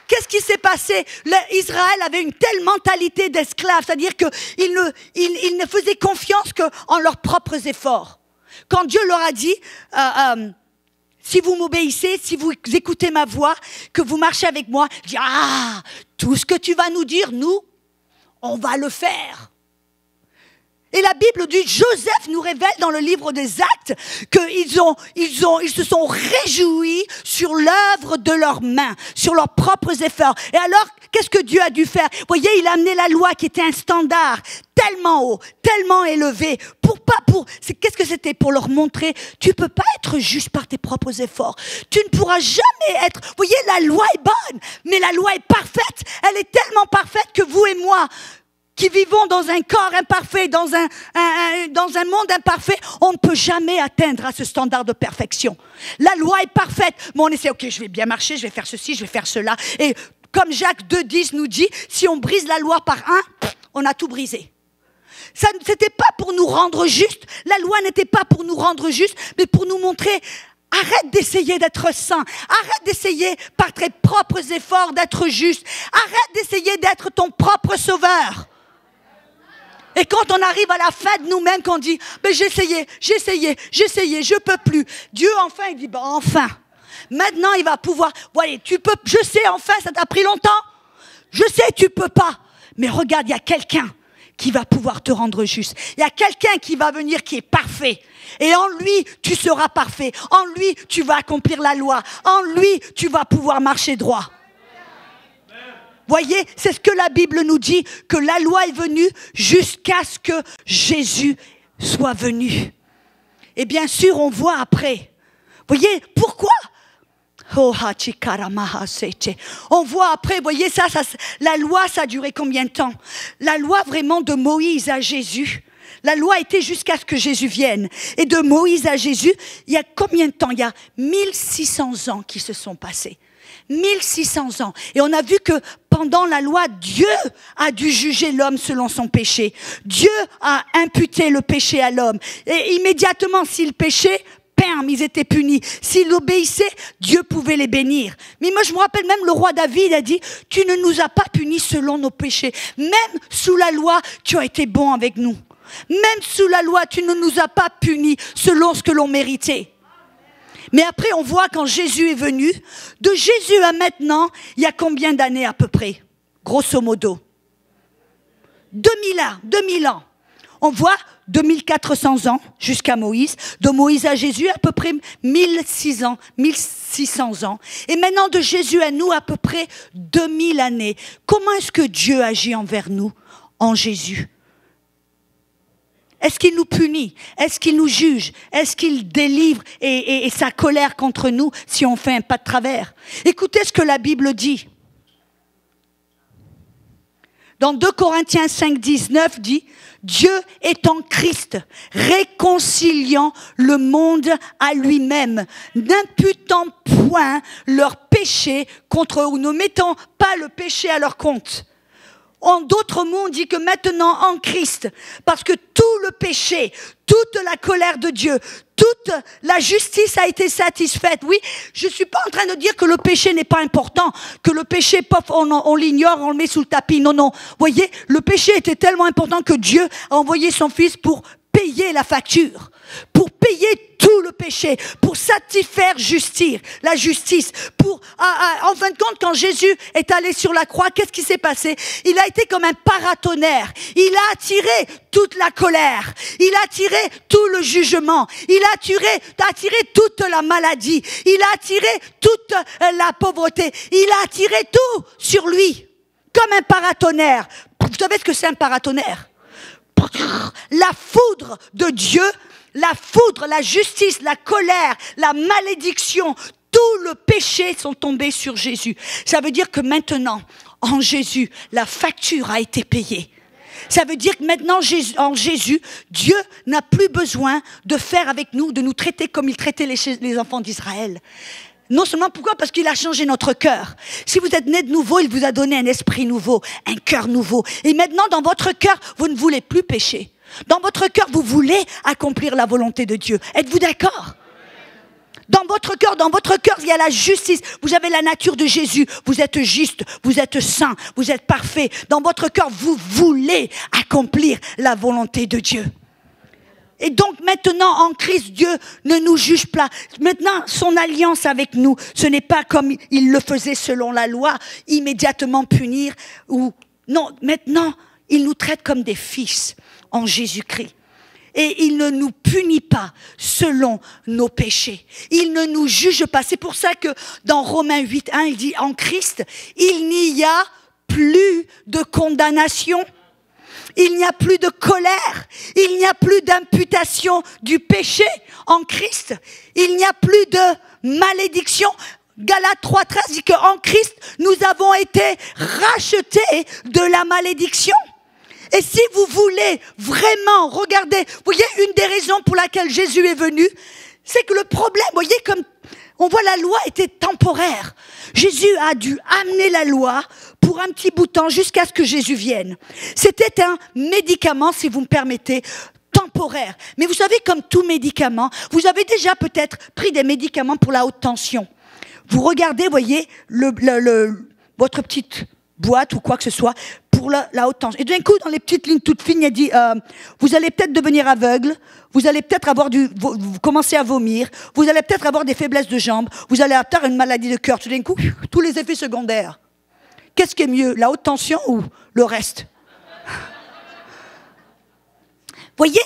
Qu'est-ce qui s'est passé? Israël avait une telle mentalité d'esclave, c'est-à-dire qu'ils ne faisaient confiance qu'en leurs propres efforts. Quand Dieu leur a dit, si vous m'obéissez, si vous écoutez ma voix, que vous marchez avec moi, je dis, tout ce que tu vas nous dire, nous, on va le faire. Et la Bible dit, Joseph nous révèle dans le livre des Actes qu'ils se sont réjouis sur l'œuvre de leurs mains, sur leurs propres efforts. Et alors, qu'est-ce que Dieu a dû faire? Vous voyez, il a amené la loi qui était un standard tellement haut, tellement élevé. Qu'est-ce que c'était? Pour leur montrer, tu ne peux pas être juste par tes propres efforts. Tu ne pourras jamais être... Vous voyez, la loi est bonne, mais la loi est parfaite. Elle est tellement parfaite que vous et moi, qui vivons dans un corps imparfait, dans un monde imparfait, on ne peut jamais atteindre à ce standard de perfection. La loi est parfaite, mais on essaie, ok, je vais bien marcher, je vais faire ceci, je vais faire cela. Et comme Jacques 2,10 nous dit, si on brise la loi par un, on a tout brisé. Ça n'était pas pour nous rendre justes, la loi n'était pas pour nous rendre justes, mais pour nous montrer... Arrête d'essayer d'être saint. Arrête d'essayer par tes propres efforts d'être juste. Arrête d'essayer d'être ton propre sauveur. Et quand on arrive à la fin de nous-mêmes, qu'on dit, j'ai essayé, je peux plus. Dieu, enfin, il dit, enfin. Maintenant, il va pouvoir, voyez, tu peux, je sais, enfin, ça t'a pris longtemps. Je sais, tu peux pas. Mais regarde, il y a quelqu'un qui va pouvoir te rendre juste. Il y a quelqu'un qui va venir qui est parfait. Et en lui, tu seras parfait. En lui, tu vas accomplir la loi. En lui, tu vas pouvoir marcher droit. Voyez, c'est ce que la Bible nous dit, que la loi est venue jusqu'à ce que Jésus soit venu. Et bien sûr, on voit après. Voyez, pourquoi? On voit après, voyez ça, la loi, ça a duré combien de temps? La loi vraiment de Moïse à Jésus. La loi était jusqu'à ce que Jésus vienne. Et de Moïse à Jésus, il y a combien de temps? Il y a 1600 ans qui se sont passés. 1600 ans. Et on a vu que pendant la loi, Dieu a dû juger l'homme selon son péché. Dieu a imputé le péché à l'homme. Et immédiatement, s'il péchait, ils étaient punis. S'ils obéissaient, Dieu pouvait les bénir. Mais moi, je me rappelle même le roi David a dit, tu ne nous as pas punis selon nos péchés. Même sous la loi, tu as été bon avec nous. Même sous la loi, tu ne nous as pas punis selon ce que l'on méritait. Mais après, on voit quand Jésus est venu, de Jésus à maintenant, il y a combien d'années à peu près? Grosso modo. 2000 ans. On voit 2400 ans jusqu'à Moïse. De Moïse à Jésus, à peu près 1600 ans. Et maintenant, de Jésus à nous, à peu près 2000 années. Comment est-ce que Dieu agit envers nous en Jésus? Est-ce qu'il nous punit? Est-ce qu'il nous juge? Est-ce qu'il délivre et sa colère contre nous si on fait un pas de travers? Écoutez ce que la Bible dit. Dans 2 Corinthiens 5, 19 dit, Dieu est en Christ, réconciliant le monde à lui-même, n'imputant point leurs péchés contre eux, ou ne mettant pas le péché à leur compte. En d'autres mots, on dit que maintenant en Christ, parce que tout le péché, toute la colère de Dieu, toute la justice a été satisfaite. Oui, je ne suis pas en train de dire que le péché n'est pas important, que le péché, on l'ignore, on le met sous le tapis. Non, non. Voyez, le péché était tellement important que Dieu a envoyé son Fils pour payer la facture, pour payer tout le péché, pour satisfaire la justice. En fin de compte, quand Jésus est allé sur la croix, qu'est-ce qui s'est passé? Il a été comme un paratonnerre. Il a attiré toute la colère. Il a attiré tout le jugement. Il a attiré toute la maladie. Il a attiré toute la pauvreté. Il a attiré tout sur lui, comme un paratonnerre. Vous savez ce que c'est un paratonnerre? La foudre de Dieu, la foudre, la justice, la colère, la malédiction, tout le péché sont tombés sur Jésus. Ça veut dire que maintenant, en Jésus, la facture a été payée. Ça veut dire que maintenant, en Jésus, Dieu n'a plus besoin de faire avec nous, de nous traiter comme il traitait les enfants d'Israël. Non seulement pourquoi? Parce qu'il a changé notre cœur. Si vous êtes né de nouveau, il vous a donné un esprit nouveau, un cœur nouveau. Et maintenant, dans votre cœur, vous ne voulez plus pécher. Dans votre cœur, vous voulez accomplir la volonté de Dieu. Êtes-vous d'accord? Dans votre cœur, il y a la justice. Vous avez la nature de Jésus. Vous êtes juste, vous êtes saint, vous êtes parfait. Dans votre cœur, vous voulez accomplir la volonté de Dieu. Et donc maintenant, en Christ, Dieu ne nous juge pas. Maintenant, son alliance avec nous, ce n'est pas comme il le faisait selon la loi, immédiatement punir. Non, maintenant, il nous traite comme des fils en Jésus-Christ. Et il ne nous punit pas selon nos péchés. Il ne nous juge pas. C'est pour ça que dans Romains 8:1, il dit, en Christ, il n'y a plus de condamnation. Il n'y a plus de colère, il n'y a plus d'imputation du péché en Christ, il n'y a plus de malédiction. Galates 3:13 dit qu'en Christ, nous avons été rachetés de la malédiction. Et si vous voulez vraiment regarder, vous voyez, une des raisons pour laquelle Jésus est venu, c'est que le problème, vous voyez, comme on voit, la loi était temporaire. Jésus a dû amener la loi pour un petit bout de temps jusqu'à ce que Jésus vienne. C'était un médicament, si vous me permettez, temporaire. Mais vous savez, comme tout médicament, vous avez déjà peut-être pris des médicaments pour la haute tension. Vous regardez, voyez, votre petite boîte ou quoi que ce soit pour la haute tension. Et d'un coup, dans les petites lignes toutes fines, il a dit, vous allez peut-être devenir aveugle, vous allez peut-être vous commencer à vomir, vous allez peut-être avoir des faiblesses de jambes, vous allez avoir une maladie de cœur. Tout d'un coup, tous les effets secondaires. Qu'est-ce qui est mieux, la haute tension ou le reste? Voyez,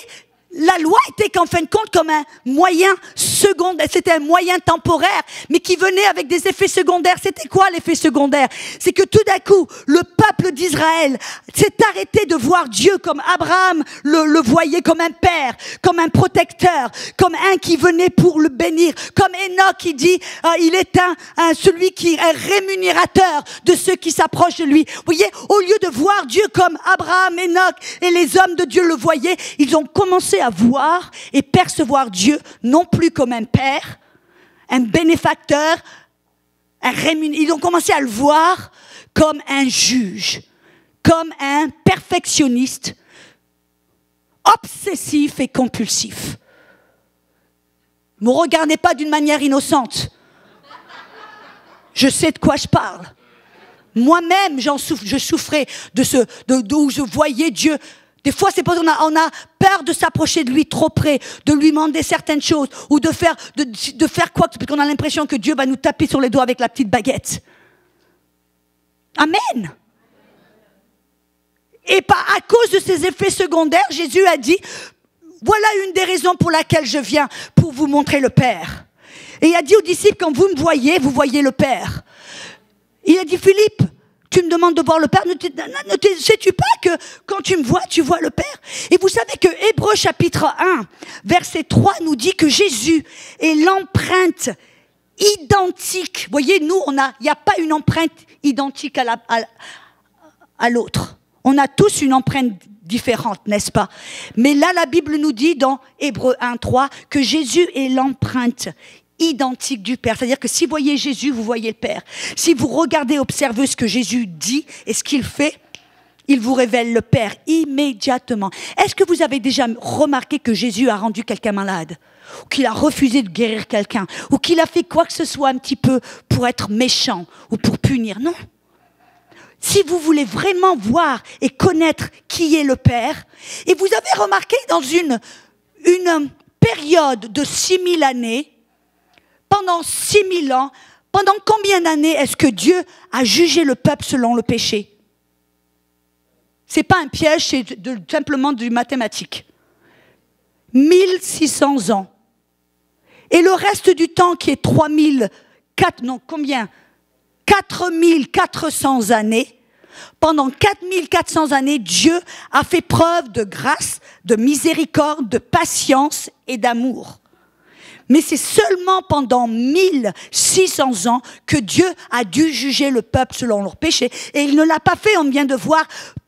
la loi était qu'en fin de compte comme un moyen secondaire, c'était un moyen temporaire, mais qui venait avec des effets secondaires. C'était quoi l'effet secondaire? C'est que tout d'un coup, le peuple d'Israël s'est arrêté de voir Dieu comme Abraham le voyait, comme un père, comme un protecteur, comme un qui venait pour le bénir, comme Enoch qui dit, il est celui qui est rémunérateur de ceux qui s'approchent de lui. Vous voyez, au lieu de voir Dieu comme Abraham, Enoch et les hommes de Dieu le voyaient, ils ont commencé à voir et percevoir Dieu non plus comme un père, un bénéfacteur, ils ont commencé à le voir comme un juge, comme un perfectionniste, obsessif et compulsif. Ne me regardez pas d'une manière innocente. Je sais de quoi je parle. Moi-même, je souffrais d'où je voyais Dieu. Des fois, c'est parce qu'on a peur de s'approcher de lui trop près, de lui demander certaines choses, ou de faire quoi, parce qu'on a l'impression que Dieu va nous taper sur les doigts avec la petite baguette. Amen. Et à cause de ces effets secondaires, Jésus a dit, voilà une des raisons pour laquelle je viens, pour vous montrer le Père. Et il a dit aux disciples, quand vous me voyez, vous voyez le Père. Il a dit, Philippe, tu me demandes de voir le Père, ne sais-tu pas que quand tu me vois, tu vois le Père? Et vous savez que Hébreux chapitre 1, verset 3 nous dit que Jésus est l'empreinte identique. Vous voyez, nous, il n'y a pas une empreinte identique à l'autre. On a tous une empreinte différente, n'est-ce pas? Mais là, la Bible nous dit dans Hébreux 1, 3 que Jésus est l'empreinte identique du Père. C'est-à-dire que si vous voyez Jésus, vous voyez le Père. Si vous regardez, observez ce que Jésus dit et ce qu'il fait, il vous révèle le Père immédiatement. Est-ce que vous avez déjà remarqué que Jésus a rendu quelqu'un malade? Ou qu'il a refusé de guérir quelqu'un? Ou qu'il a fait quoi que ce soit un petit peu pour être méchant ou pour punir? Non. Si vous voulez vraiment voir et connaître qui est le Père, et vous avez remarqué dans une période de 6000 années, pendant 6000 ans, pendant combien d'années est-ce que Dieu a jugé le peuple selon le péché? C'est pas un piège, c'est simplement du mathématique. 1600 ans. Et le reste du temps qui est 4400 années, Pendant 4400 années, Dieu a fait preuve de grâce, de miséricorde, de patience et d'amour. Mais c'est seulement pendant 1600 ans que Dieu a dû juger le peuple selon leurs péchés. Et il ne l'a pas fait, on vient de voir,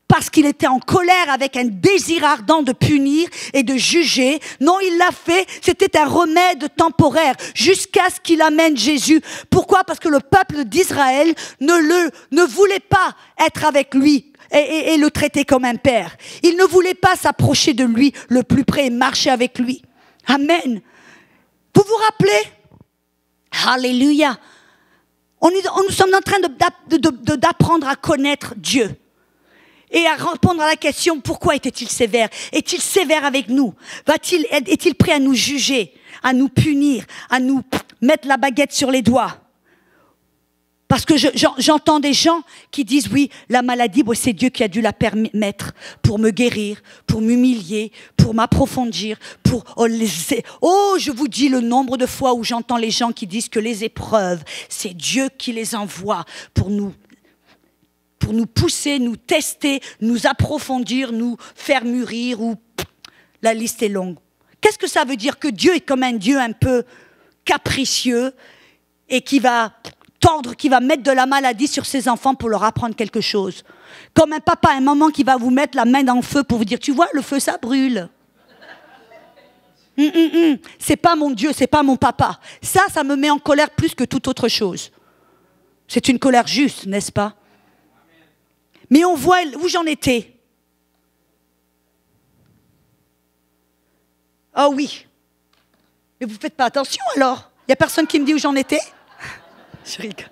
parce qu'il était en colère avec un désir ardent de punir et de juger. Non, il l'a fait, c'était un remède temporaire jusqu'à ce qu'il amène Jésus. Pourquoi? Parce que le peuple d'Israël ne voulait pas être avec lui et le traiter comme un père. Il ne voulait pas s'approcher de lui le plus près et marcher avec lui. Amen. Vous vous rappelez? Alléluia. Nous sommes en train d'apprendre à connaître Dieu. Et à répondre à la question, pourquoi était-il sévère? Est-il sévère avec nous? Est-il prêt à nous juger, à nous punir, à nous mettre la baguette sur les doigts? Parce que j'entends des gens qui disent, oui, la maladie, bon, c'est Dieu qui a dû la permettre pour me guérir, pour m'humilier, pour m'approfondir, je vous dis le nombre de fois où j'entends les gens qui disent que les épreuves, c'est Dieu qui les envoie pour nous pousser, nous tester, nous approfondir, nous faire mûrir, la liste est longue. Qu'est-ce que ça veut dire? Que Dieu est comme un Dieu un peu capricieux et qui va mettre de la maladie sur ses enfants pour leur apprendre quelque chose. Comme un papa, un maman qui va vous mettre la main dans le feu pour vous dire, tu vois, le feu, ça brûle. C'est pas mon Dieu, c'est pas mon papa. Ça me met en colère plus que toute autre chose. C'est une colère juste, n'est-ce pas? Mais on voit où j'en étais. Ah oui. Mais vous ne faites pas attention alors? Il n'y a personne qui me dit où j'en étais? Je rigole.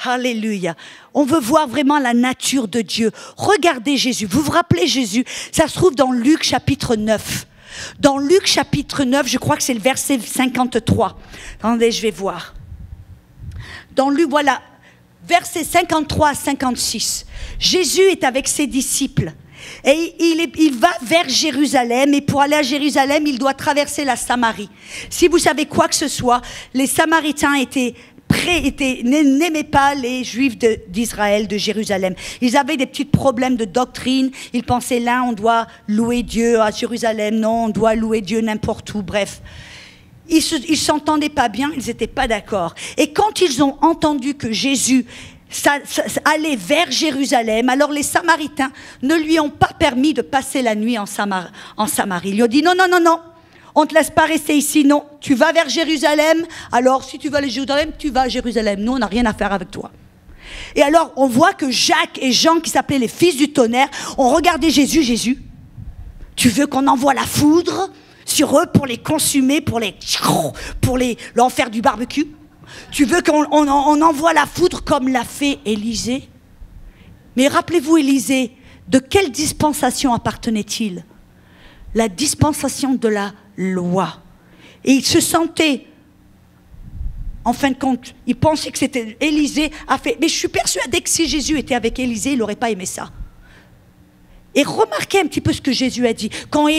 Alléluia. On veut voir vraiment la nature de Dieu. Regardez Jésus. Vous vous rappelez Jésus? Ça se trouve dans Luc chapitre 9. Dans Luc chapitre 9, je crois que c'est le verset 53. Attendez, je vais voir. Dans Luc, voilà. Versets 53 à 56, Jésus est avec ses disciples et il va vers Jérusalem et pour aller à Jérusalem, il doit traverser la Samarie. Si vous savez quoi que ce soit, les Samaritains n'aimaient pas les Juifs d'Israël, de Jérusalem. Ils avaient des petits problèmes de doctrine. Ils pensaient là, on doit louer Dieu à Jérusalem, non, on doit louer Dieu n'importe où, bref. Ils s'entendaient pas bien, ils n'étaient pas d'accord. Et quand ils ont entendu que Jésus allait vers Jérusalem, alors les Samaritains ne lui ont pas permis de passer la nuit en Samarie. Ils lui ont dit non, on ne te laisse pas rester ici, non. Tu vas vers Jérusalem, alors si tu vas à Jérusalem, tu vas à Jérusalem. Nous, on n'a rien à faire avec toi. Et alors, on voit que Jacques et Jean, qui s'appelaient les fils du tonnerre, ont regardé Jésus. Jésus, tu veux qu'on envoie la foudre sur eux pour les consumer, pour leur faire du barbecue? Tu veux qu'on envoie la foudre comme l'a fait Élisée? Mais rappelez-vous Élisée, de quelle dispensation appartenait-il? La dispensation de la loi. Et il se sentait, en fin de compte, il pensait que c'était Élisée a fait. Mais je suis persuadée que si Jésus était avec Élisée, il n'aurait pas aimé ça. Et remarquez un petit peu ce que Jésus a dit. Quand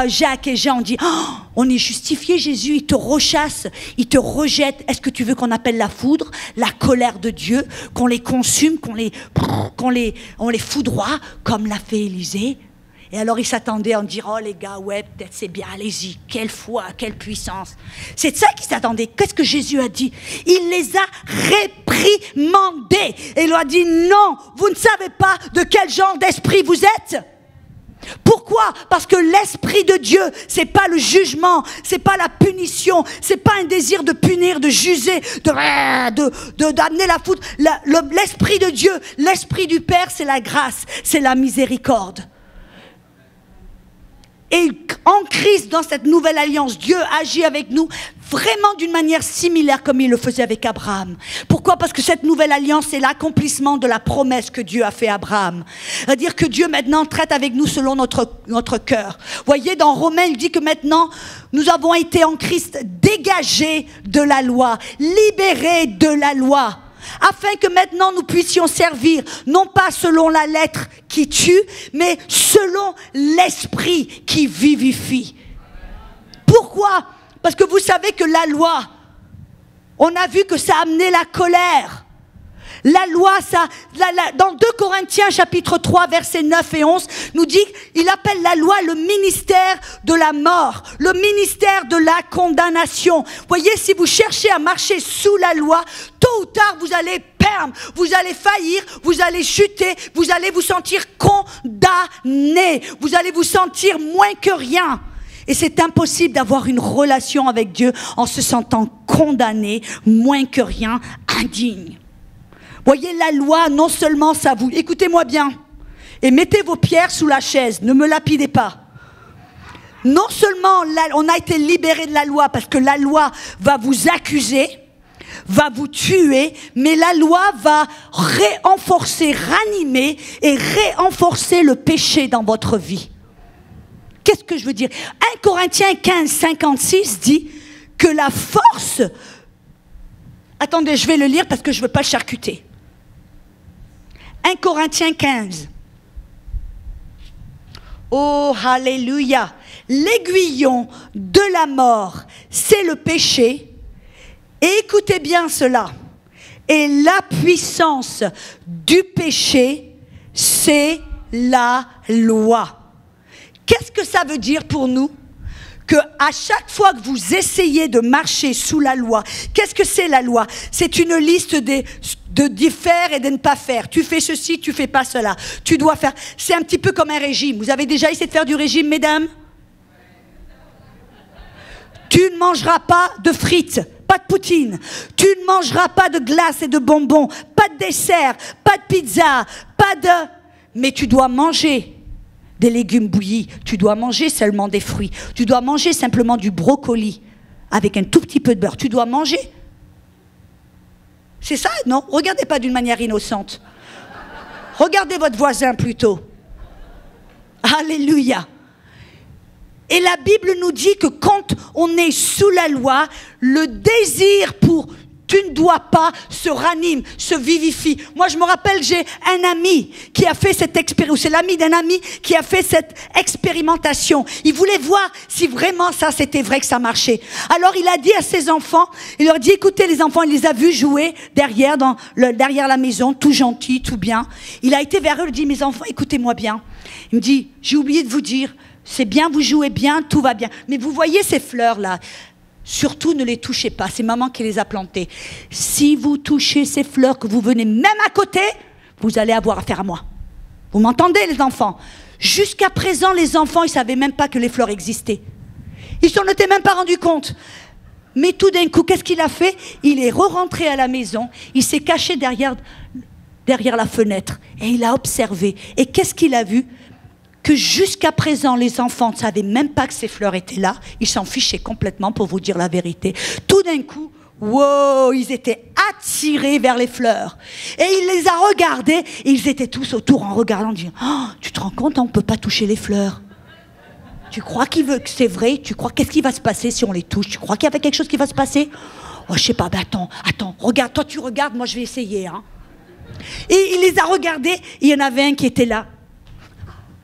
Jacques et Jean ont dit oh, on est justifié, Jésus, il te rechasse, il te rejette. Est-ce que tu veux qu'on appelle la foudre, la colère de Dieu, qu'on les consume, on les foudroie, comme l'a fait Élisée? Et alors ils s'attendaient à en dire oh les gars, ouais, peut-être c'est bien, allez-y, quelle foi, quelle puissance. C'est de ça qu'ils s'attendaient. Qu'est-ce que Jésus a dit? Il les a réprimandés. Et il leur a dit non, vous ne savez pas de quel genre d'esprit vous êtes. Pourquoi? Parce que l'esprit de Dieu, c'est pas le jugement, c'est pas la punition, c'est pas un désir de punir, de juger, d'amener la foudre. L'esprit de Dieu, l'esprit du Père, c'est la grâce, c'est la miséricorde. Et en Christ, dans cette nouvelle alliance, Dieu agit avec nous vraiment d'une manière similaire comme il le faisait avec Abraham. Pourquoi? Parce que cette nouvelle alliance, c'est l'accomplissement de la promesse que Dieu a fait à Abraham. C'est-à-dire que Dieu maintenant traite avec nous selon notre cœur. Vous voyez, dans Romains, il dit que maintenant, nous avons été en Christ dégagés de la loi, libérés de la loi, afin que maintenant nous puissions servir, non pas selon la lettre qui tue, mais selon l'esprit qui vivifie. Pourquoi? Parce que vous savez que la loi, on a vu que ça amenait la colère. La loi, ça, dans 2 Corinthiens chapitre 3, versets 9 et 11, nous dit, il appelle la loi le ministère de la mort, le ministère de la condamnation. Voyez, si vous cherchez à marcher sous la loi, tôt ou tard, vous allez perdre, vous allez faillir, vous allez chuter, vous allez vous sentir condamné, vous allez vous sentir moins que rien. Et c'est impossible d'avoir une relation avec Dieu en se sentant condamné, moins que rien, indigne. Voyez, la loi, non seulement ça vous... Écoutez-moi bien, et mettez vos pierres sous la chaise, ne me lapidez pas. Non seulement on a été libéré de la loi, parce que la loi va vous accuser, va vous tuer, mais la loi va renforcer, ranimer et renforcer le péché dans votre vie. Qu'est-ce que je veux dire? 1 Corinthiens 15, 56 dit que la force... Attendez, je vais le lire parce que je ne veux pas le charcuter. 1 Corinthiens 15. Oh, alléluia. L'aiguillon de la mort, c'est le péché. Et écoutez bien cela. Et la puissance du péché, c'est la loi. Qu'est-ce que ça veut dire pour nous? Que à chaque fois que vous essayez de marcher sous la loi, qu'est-ce que c'est la loi? C'est une liste de faire et de ne pas faire. Tu fais ceci, tu fais pas cela. Tu dois faire. C'est un petit peu comme un régime. Vous avez déjà essayé de faire du régime, mesdames? Tu ne mangeras pas de frites, pas de poutine. Tu ne mangeras pas de glace et de bonbons, pas de dessert, pas de pizza, pas de... Mais tu dois manger des légumes bouillis, tu dois manger seulement des fruits, tu dois manger simplement du brocoli avec un tout petit peu de beurre, tu dois manger. C'est ça, non? Regardez pas d'une manière innocente. Regardez votre voisin plutôt. Alléluia. Et la Bible nous dit que quand on est sous la loi, le désir pour tu ne dois pas se ranime, se vivifie. Moi, je me rappelle, j'ai un ami qui a fait cette expérience, c'est l'ami d'un ami qui a fait cette expérimentation. Il voulait voir si vraiment ça, c'était vrai que ça marchait. Alors, il a dit à ses enfants, il leur dit, écoutez les enfants, il les a vus jouer derrière la maison, tout gentil, tout bien. Il a été vers eux, il dit, mes enfants, écoutez-moi bien. Il me dit, j'ai oublié de vous dire, c'est bien, vous jouez bien, tout va bien. Mais vous voyez ces fleurs-là, surtout ne les touchez pas, c'est maman qui les a plantées. Si vous touchez ces fleurs, que vous venez même à côté, vous allez avoir affaire à moi. Vous m'entendez les enfants? Jusqu'à présent, les enfants, ils ne savaient même pas que les fleurs existaient. Ils ne s'en étaient même pas rendus compte. Mais tout d'un coup, qu'est-ce qu'il a fait? Il est re-rentré à la maison, il s'est caché derrière la fenêtre et il a observé. Et qu'est-ce qu'il a vu? Que jusqu'à présent, les enfants ne savaient même pas que ces fleurs étaient là. Ils s'en fichaient complètement, pour vous dire la vérité. Tout d'un coup, wow, ils étaient attirés vers les fleurs. Et il les a regardés, et ils étaient tous autour en regardant, en disant, oh, tu te rends compte, on ne peut pas toucher les fleurs. Tu crois qu'il veut que c'est vrai? Tu crois qu'est-ce qui va se passer si on les touche? Tu crois qu'il y avait quelque chose qui va se passer? Oh, je sais pas, ben attends, regarde, toi tu regardes, moi je vais essayer. Hein. Et il les a regardés, et il y en avait un qui était là,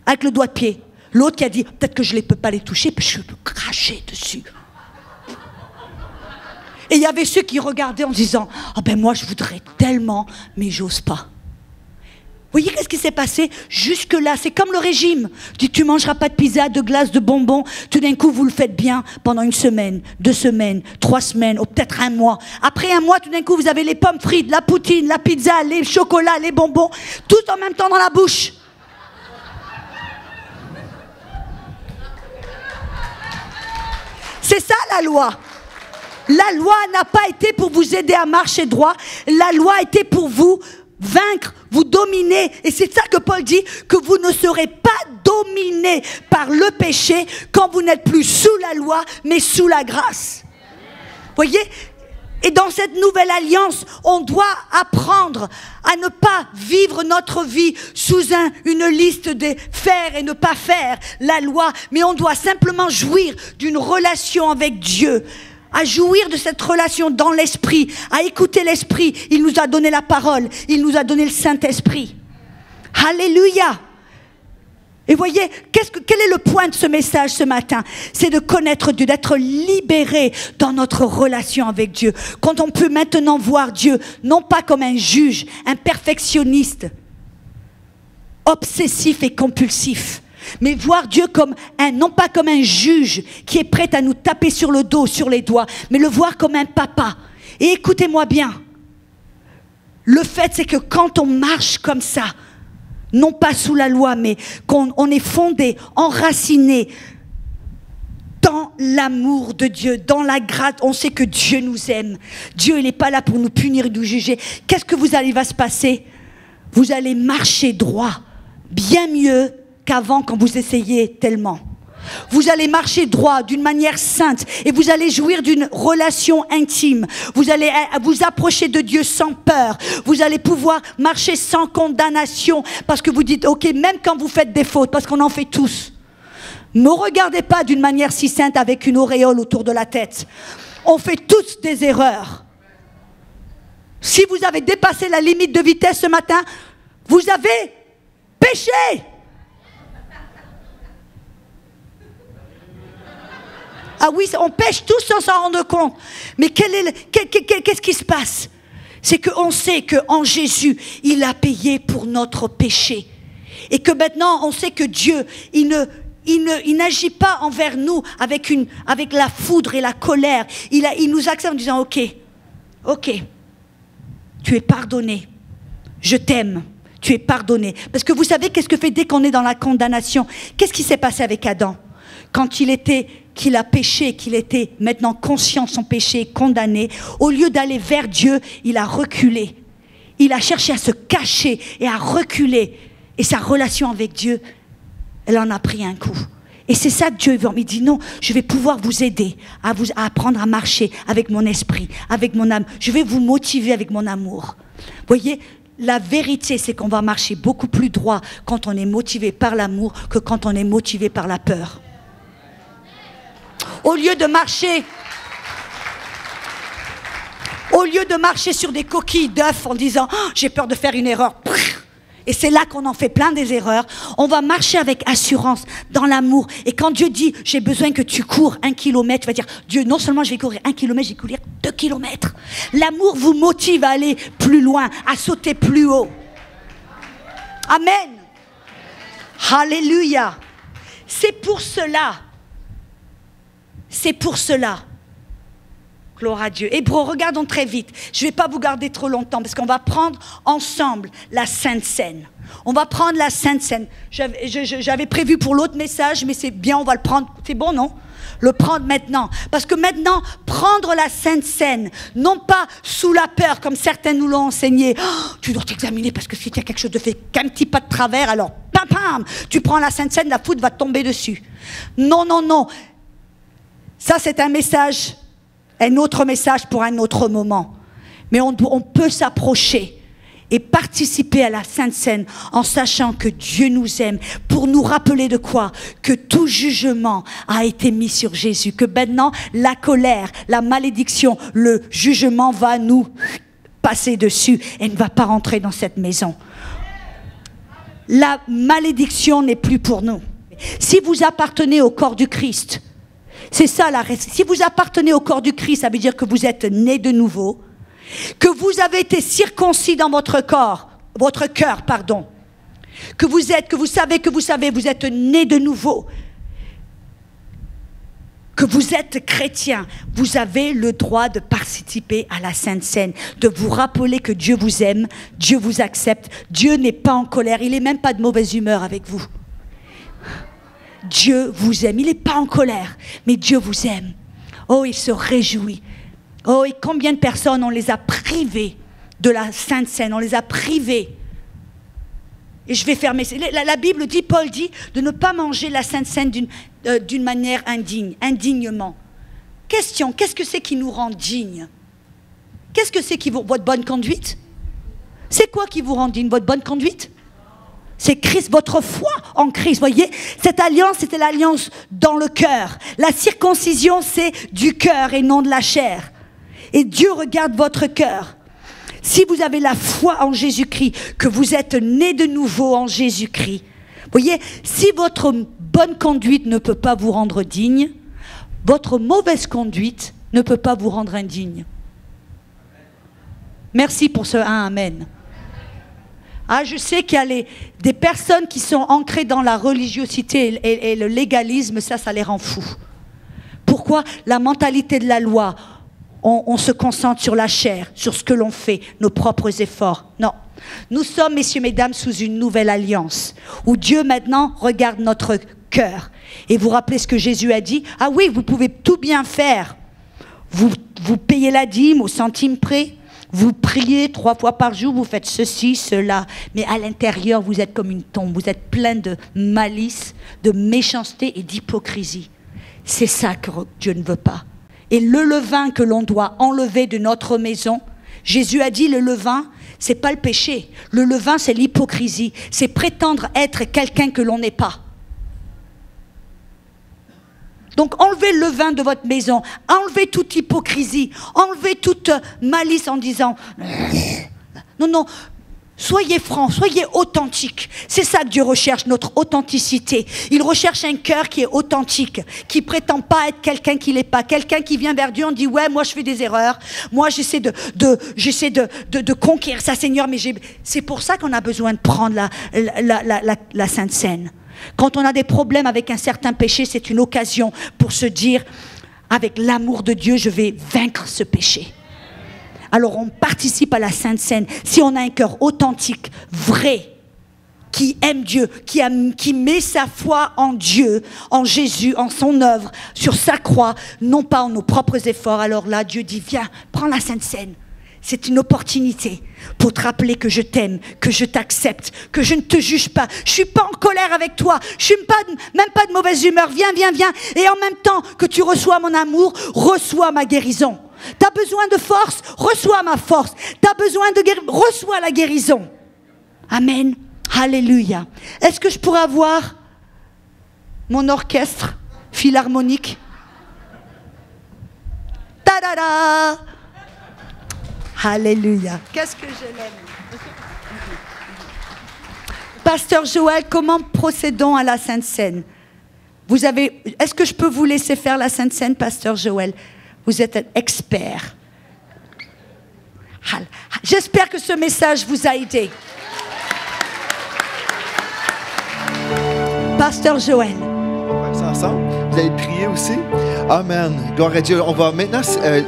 avec le doigt de pied. L'autre qui a dit, peut-être que je ne peux pas les toucher, parce que je peux cracher dessus. Et il y avait ceux qui regardaient en disant, ah ben moi je voudrais tellement, mais j'ose pas. Vous voyez qu'est-ce qui s'est passé? Jusque-là, c'est comme le régime. Tu ne mangeras pas de pizza, de glace, de bonbons. Tout d'un coup, vous le faites bien pendant 1 semaine, 2 semaines, 3 semaines, ou peut-être 1 mois. Après 1 mois, tout d'un coup, vous avez les pommes frites, la poutine, la pizza, les chocolats, les bonbons, tout en même temps dans la bouche. C'est ça la loi. La loi n'a pas été pour vous aider à marcher droit. La loi a été pour vous vaincre, vous dominer. Et c'est ça que Paul dit, que vous ne serez pas dominés par le péché quand vous n'êtes plus sous la loi, mais sous la grâce. Voyez ? Et dans cette nouvelle alliance, on doit apprendre à ne pas vivre notre vie sous une liste de faire et ne pas faire la loi, mais on doit simplement jouir d'une relation avec Dieu, à jouir de cette relation dans l'esprit, à écouter l'esprit. Il nous a donné la parole, il nous a donné le Saint-Esprit. Alléluia. Et voyez, quel est le point de ce message ce matin? C'est de connaître Dieu, d'être libéré dans notre relation avec Dieu. Quand on peut maintenant voir Dieu, non pas comme un juge, un perfectionniste, obsessif et compulsif, mais voir Dieu comme non pas comme un juge qui est prêt à nous taper sur le dos, sur les doigts, mais le voir comme un papa. Et écoutez-moi bien, le fait c'est que quand on marche comme ça, non pas sous la loi, mais qu'on est fondé, enraciné dans l'amour de Dieu, dans la grâce, on sait que Dieu nous aime. Dieu, il n'est pas là pour nous punir et nous juger. Qu'est-ce que va se passer? Vous allez marcher droit, bien mieux qu'avant quand vous essayez tellement. Vous allez marcher droit d'une manière sainte et vous allez jouir d'une relation intime. Vous allez vous approcher de Dieu sans peur. Vous allez pouvoir marcher sans condamnation parce que vous dites, ok, même quand vous faites des fautes, parce qu'on en fait tous. Ne regardez pas d'une manière si sainte avec une auréole autour de la tête. On fait tous des erreurs. Si vous avez dépassé la limite de vitesse ce matin, vous avez péché. Ah oui, on pêche tous sans s'en rendre compte. Mais qu'est-ce qui se passe? C'est qu'on sait qu'en Jésus, il a payé pour notre péché. Et que maintenant, on sait que Dieu, il n'agit pas envers nous avec la foudre et la colère. Il nous accepte en disant, ok, tu es pardonné. Je t'aime. Tu es pardonné. Parce que vous savez qu'est-ce que fait dès qu'on est dans la condamnation? Qu'est-ce qui s'est passé avec Adam? Quand qu'il a péché, qu'il était maintenant conscient de son péché, condamné, au lieu d'aller vers Dieu, il a reculé. Il a cherché à se cacher et à reculer. Et sa relation avec Dieu, elle en a pris un coup. Et c'est ça que Dieu veut. Il dit non, je vais pouvoir vous aider à apprendre à marcher avec mon esprit, avec mon âme. Je vais vous motiver avec mon amour. Vous voyez, la vérité, c'est qu'on va marcher beaucoup plus droit quand on est motivé par l'amour que quand on est motivé par la peur. Au lieu de marcher sur des coquilles d'œufs en disant oh, j'ai peur de faire une erreur. Et c'est là qu'on en fait plein des erreurs. On va marcher avec assurance dans l'amour. Et quand Dieu dit j'ai besoin que tu cours 1 kilomètre, tu vas dire Dieu, non seulement je vais courir 1 kilomètre, je vais courir 2 kilomètres. L'amour vous motive à aller plus loin, à sauter plus haut. Amen. Alléluia. C'est pour cela. Gloire à Dieu. Hébreux, regardons très vite. Je ne vais pas vous garder trop longtemps parce qu'on va prendre ensemble la Sainte Seine. On va prendre la Sainte Seine. J'avais prévu pour l'autre message, mais c'est bien, on va le prendre. C'est bon, non? Le prendre maintenant. Parce que maintenant, prendre la Sainte Seine, non pas sous la peur, comme certains nous l'ont enseigné. Oh, tu dois t'examiner parce que si tu as quelque chose de fait, qu'un petit pas de travers, alors, pam, pam, tu prends la Sainte Seine, la foudre va te tomber dessus. Non, non, non. Ça, c'est un message, un autre message pour un autre moment. Mais on peut s'approcher et participer à la Sainte Seine en sachant que Dieu nous aime pour nous rappeler de quoi? Que tout jugement a été mis sur Jésus. Que maintenant, la colère, la malédiction, le jugement va nous passer dessus et ne va pas rentrer dans cette maison. La malédiction n'est plus pour nous. Si vous appartenez au corps du Christ, c'est ça la raison. Si vous appartenez au corps du Christ, ça veut dire que vous êtes né de nouveau, que vous avez été circoncis dans votre cœur, que vous savez, vous êtes né de nouveau, que vous êtes chrétien, vous avez le droit de participer à la Sainte Seine, de vous rappeler que Dieu vous aime, Dieu vous accepte, Dieu n'est pas en colère, il n'est même pas de mauvaise humeur avec vous. Dieu vous aime, il n'est pas en colère, mais Dieu vous aime. Oh, il se réjouit. Oh, et combien de personnes on les a privées de la Sainte Seine, on les a privées. Et je vais fermer. La Bible dit, Paul dit, de ne pas manger la Sainte Seine d'une manière indignement. Question, qu'est-ce que c'est qui nous rend dignes? Qu'est-ce que c'est votre bonne conduite? C'est quoi qui vous rend digne? Votre bonne conduite? C'est Christ, votre foi en Christ. Voyez, cette alliance, c'était l'alliance dans le cœur. La circoncision, c'est du cœur et non de la chair. Et Dieu regarde votre cœur. Si vous avez la foi en Jésus-Christ, que vous êtes né de nouveau en Jésus-Christ, Voyez, si votre bonne conduite ne peut pas vous rendre digne, votre mauvaise conduite ne peut pas vous rendre indigne. Merci pour ce amen. Ah, je sais qu'il y a des personnes qui sont ancrées dans la religiosité et le légalisme, ça les rend fous. Pourquoi? La mentalité de la loi, on se concentre sur la chair, sur ce que l'on fait, nos propres efforts. Non. Nous sommes, messieurs, mesdames, sous une nouvelle alliance, où Dieu maintenant regarde notre cœur. Et vous rappelez ce que Jésus a dit? Ah oui, vous pouvez tout bien faire. Vous payez la dîme au centime près, vous priez 3 fois par jour, vous faites ceci, cela. Mais à l'intérieur, vous êtes comme une tombe, vous êtes plein de malice, de méchanceté et d'hypocrisie. C'est ça que Dieu ne veut pas. Et le levain que l'on doit enlever de notre maison, Jésus a dit le levain, c'est pas le péché. Le levain, c'est l'hypocrisie. C'est prétendre être quelqu'un que l'on n'est pas. Donc enlevez le levain de votre maison, enlevez toute hypocrisie, enlevez toute malice en disant non, soyez francs, soyez authentiques. C'est ça que Dieu recherche, notre authenticité. Il recherche un cœur qui est authentique, qui prétend pas être quelqu'un qui l'est pas, quelqu'un qui vient vers Dieu, on dit ouais, moi je fais des erreurs, moi j'essaie de conquérir ça, Seigneur, mais c'est pour ça qu'on a besoin de prendre la Sainte Seine. Quand on a des problèmes avec un certain péché, c'est une occasion pour se dire, avec l'amour de Dieu, je vais vaincre ce péché. Alors on participe à la Sainte Seine. Si on a un cœur authentique, vrai, qui aime Dieu, qui met sa foi en Dieu, en Jésus, en son œuvre, sur sa croix, non pas en nos propres efforts, alors là, Dieu dit, viens, prends la Sainte Seine. C'est une opportunité pour te rappeler que je t'aime, que je t'accepte, que je ne te juge pas. Je ne suis pas en colère avec toi. Je ne suis même pas de mauvaise humeur. Viens. Et en même temps que tu reçois mon amour, reçois ma guérison. Tu as besoin de force, reçois ma force. Tu as besoin de guérison, reçois la guérison. Amen. Alléluia. Est-ce que je pourrais avoir mon orchestre philharmonique? Ta-da-da! Alléluia. Qu'est-ce que je l'aime. Pasteur Joël, comment procédons à la Sainte Seine? Est-ce que je peux vous laisser faire la Sainte Seine, Pasteur Joël? Vous êtes un expert. J'espère que ce message vous a aidé. Pasteur Joël. On va faire ça ensemble. Vous allez prier aussi. Amen. Gloire à Dieu. On va maintenant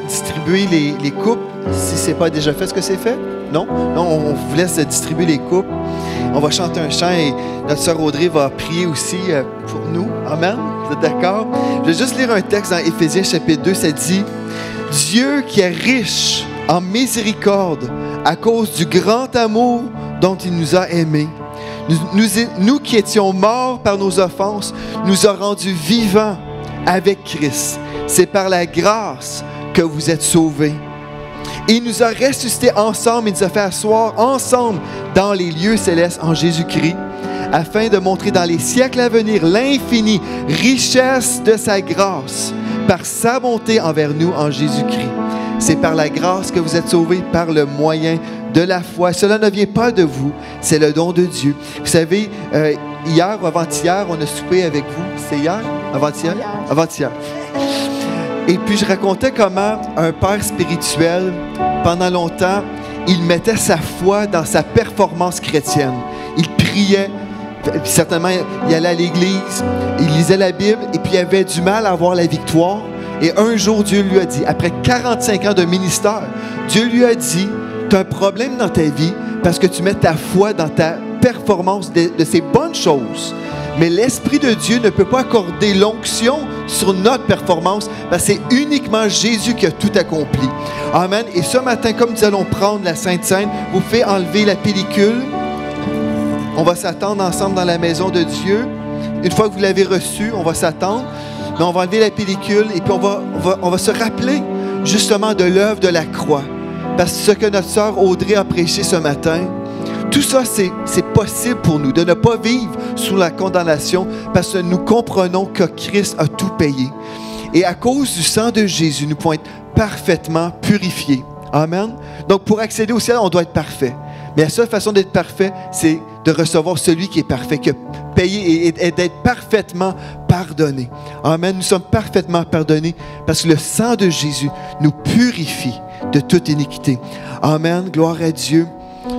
distribuer les coupes. Si ce n'est pas déjà fait, est-ce que c'est fait? Non? Non, on vous laisse distribuer les coupes. On va chanter un chant et notre sœur Audrey va prier aussi pour nous. Amen. Vous êtes d'accord? Je vais juste lire un texte dans Éphésiens chapitre 2. Ça dit « Dieu qui est riche en miséricorde à cause du grand amour dont il nous a aimés. Nous qui étions morts par nos offenses, nous a rendus vivants avec Christ. C'est par la grâce que vous êtes sauvés. Il nous a ressuscités ensemble et nous a fait asseoir ensemble dans les lieux célestes en Jésus-Christ, afin de montrer dans les siècles à venir l'infinie richesse de sa grâce par sa bonté envers nous en Jésus-Christ. C'est par la grâce que vous êtes sauvés par le moyen de la foi. Cela ne vient pas de vous, c'est le don de Dieu. Vous savez, hier ou avant-hier, on a soupé avec vous. C'est hier? Avant-hier? Avant-hier. Et puis, je racontais comment un père spirituel, pendant longtemps, il mettait sa foi dans sa performance chrétienne. Il priait, puis certainement, il allait à l'église, il lisait la Bible, et puis il avait du mal à avoir la victoire. Et un jour, Dieu lui a dit, après 45 ans de ministère, Dieu lui a dit, tu as un problème dans ta vie parce que tu mets ta foi dans ta performance de ces bonnes choses. Mais l'Esprit de Dieu ne peut pas accorder l'onction sur notre performance parce que c'est uniquement Jésus qui a tout accompli. Amen. Et ce matin, comme nous allons prendre la Sainte Seine, vous faites enlever la pellicule. On va s'attendre ensemble dans la maison de Dieu. Une fois que vous l'avez reçue, on va s'attendre. Mais on va enlever la pellicule et puis on va se rappeler justement de l'œuvre de la croix. Parce que ce que notre sœur Audrey a prêché ce matin, tout ça, c'est possible pour nous de ne pas vivre sous la condamnation parce que nous comprenons que Christ a tout payé. Et à cause du sang de Jésus, nous pouvons être parfaitement purifiés. Amen. Donc, pour accéder au ciel, on doit être parfait. Mais la seule façon d'être parfait, c'est de recevoir celui qui est parfait, qui a payé et d'être parfaitement pardonné. Amen. Nous sommes parfaitement pardonnés parce que le sang de Jésus nous purifie de toute iniquité. Amen. Gloire à Dieu.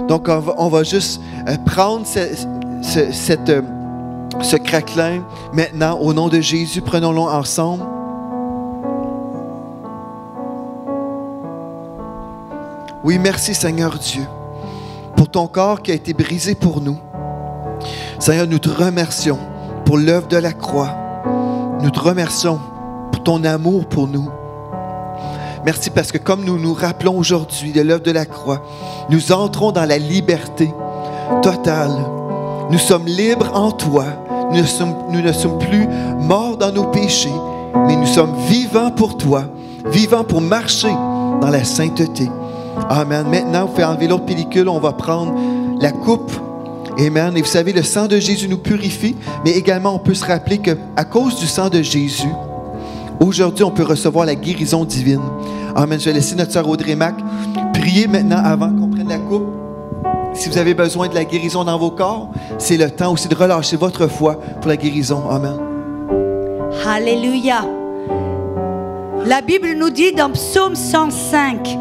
Donc, on va juste prendre ce craquelin maintenant au nom de Jésus. Prenons-le ensemble. Oui, merci Seigneur Dieu pour ton corps qui a été brisé pour nous. Seigneur, nous te remercions pour l'œuvre de la croix. Nous te remercions pour ton amour pour nous. Merci parce que comme nous nous rappelons aujourd'hui de l'œuvre de la croix, nous entrons dans la liberté totale. Nous sommes libres en toi. Nous ne sommes plus morts dans nos péchés, mais nous sommes vivants pour toi, vivants pour marcher dans la sainteté. Amen. Maintenant, vous pouvez enlever l'autre pellicule, on va prendre la coupe. Amen. Et vous savez, le sang de Jésus nous purifie, mais également on peut se rappeler qu'à cause du sang de Jésus, aujourd'hui, on peut recevoir la guérison divine. Amen. Je vais laisser notre sœur Audrey Mac prier maintenant avant qu'on prenne la coupe. Si vous avez besoin de la guérison dans vos corps, c'est le temps aussi de relâcher votre foi pour la guérison. Amen. Alléluia. La Bible nous dit dans Psaume 105,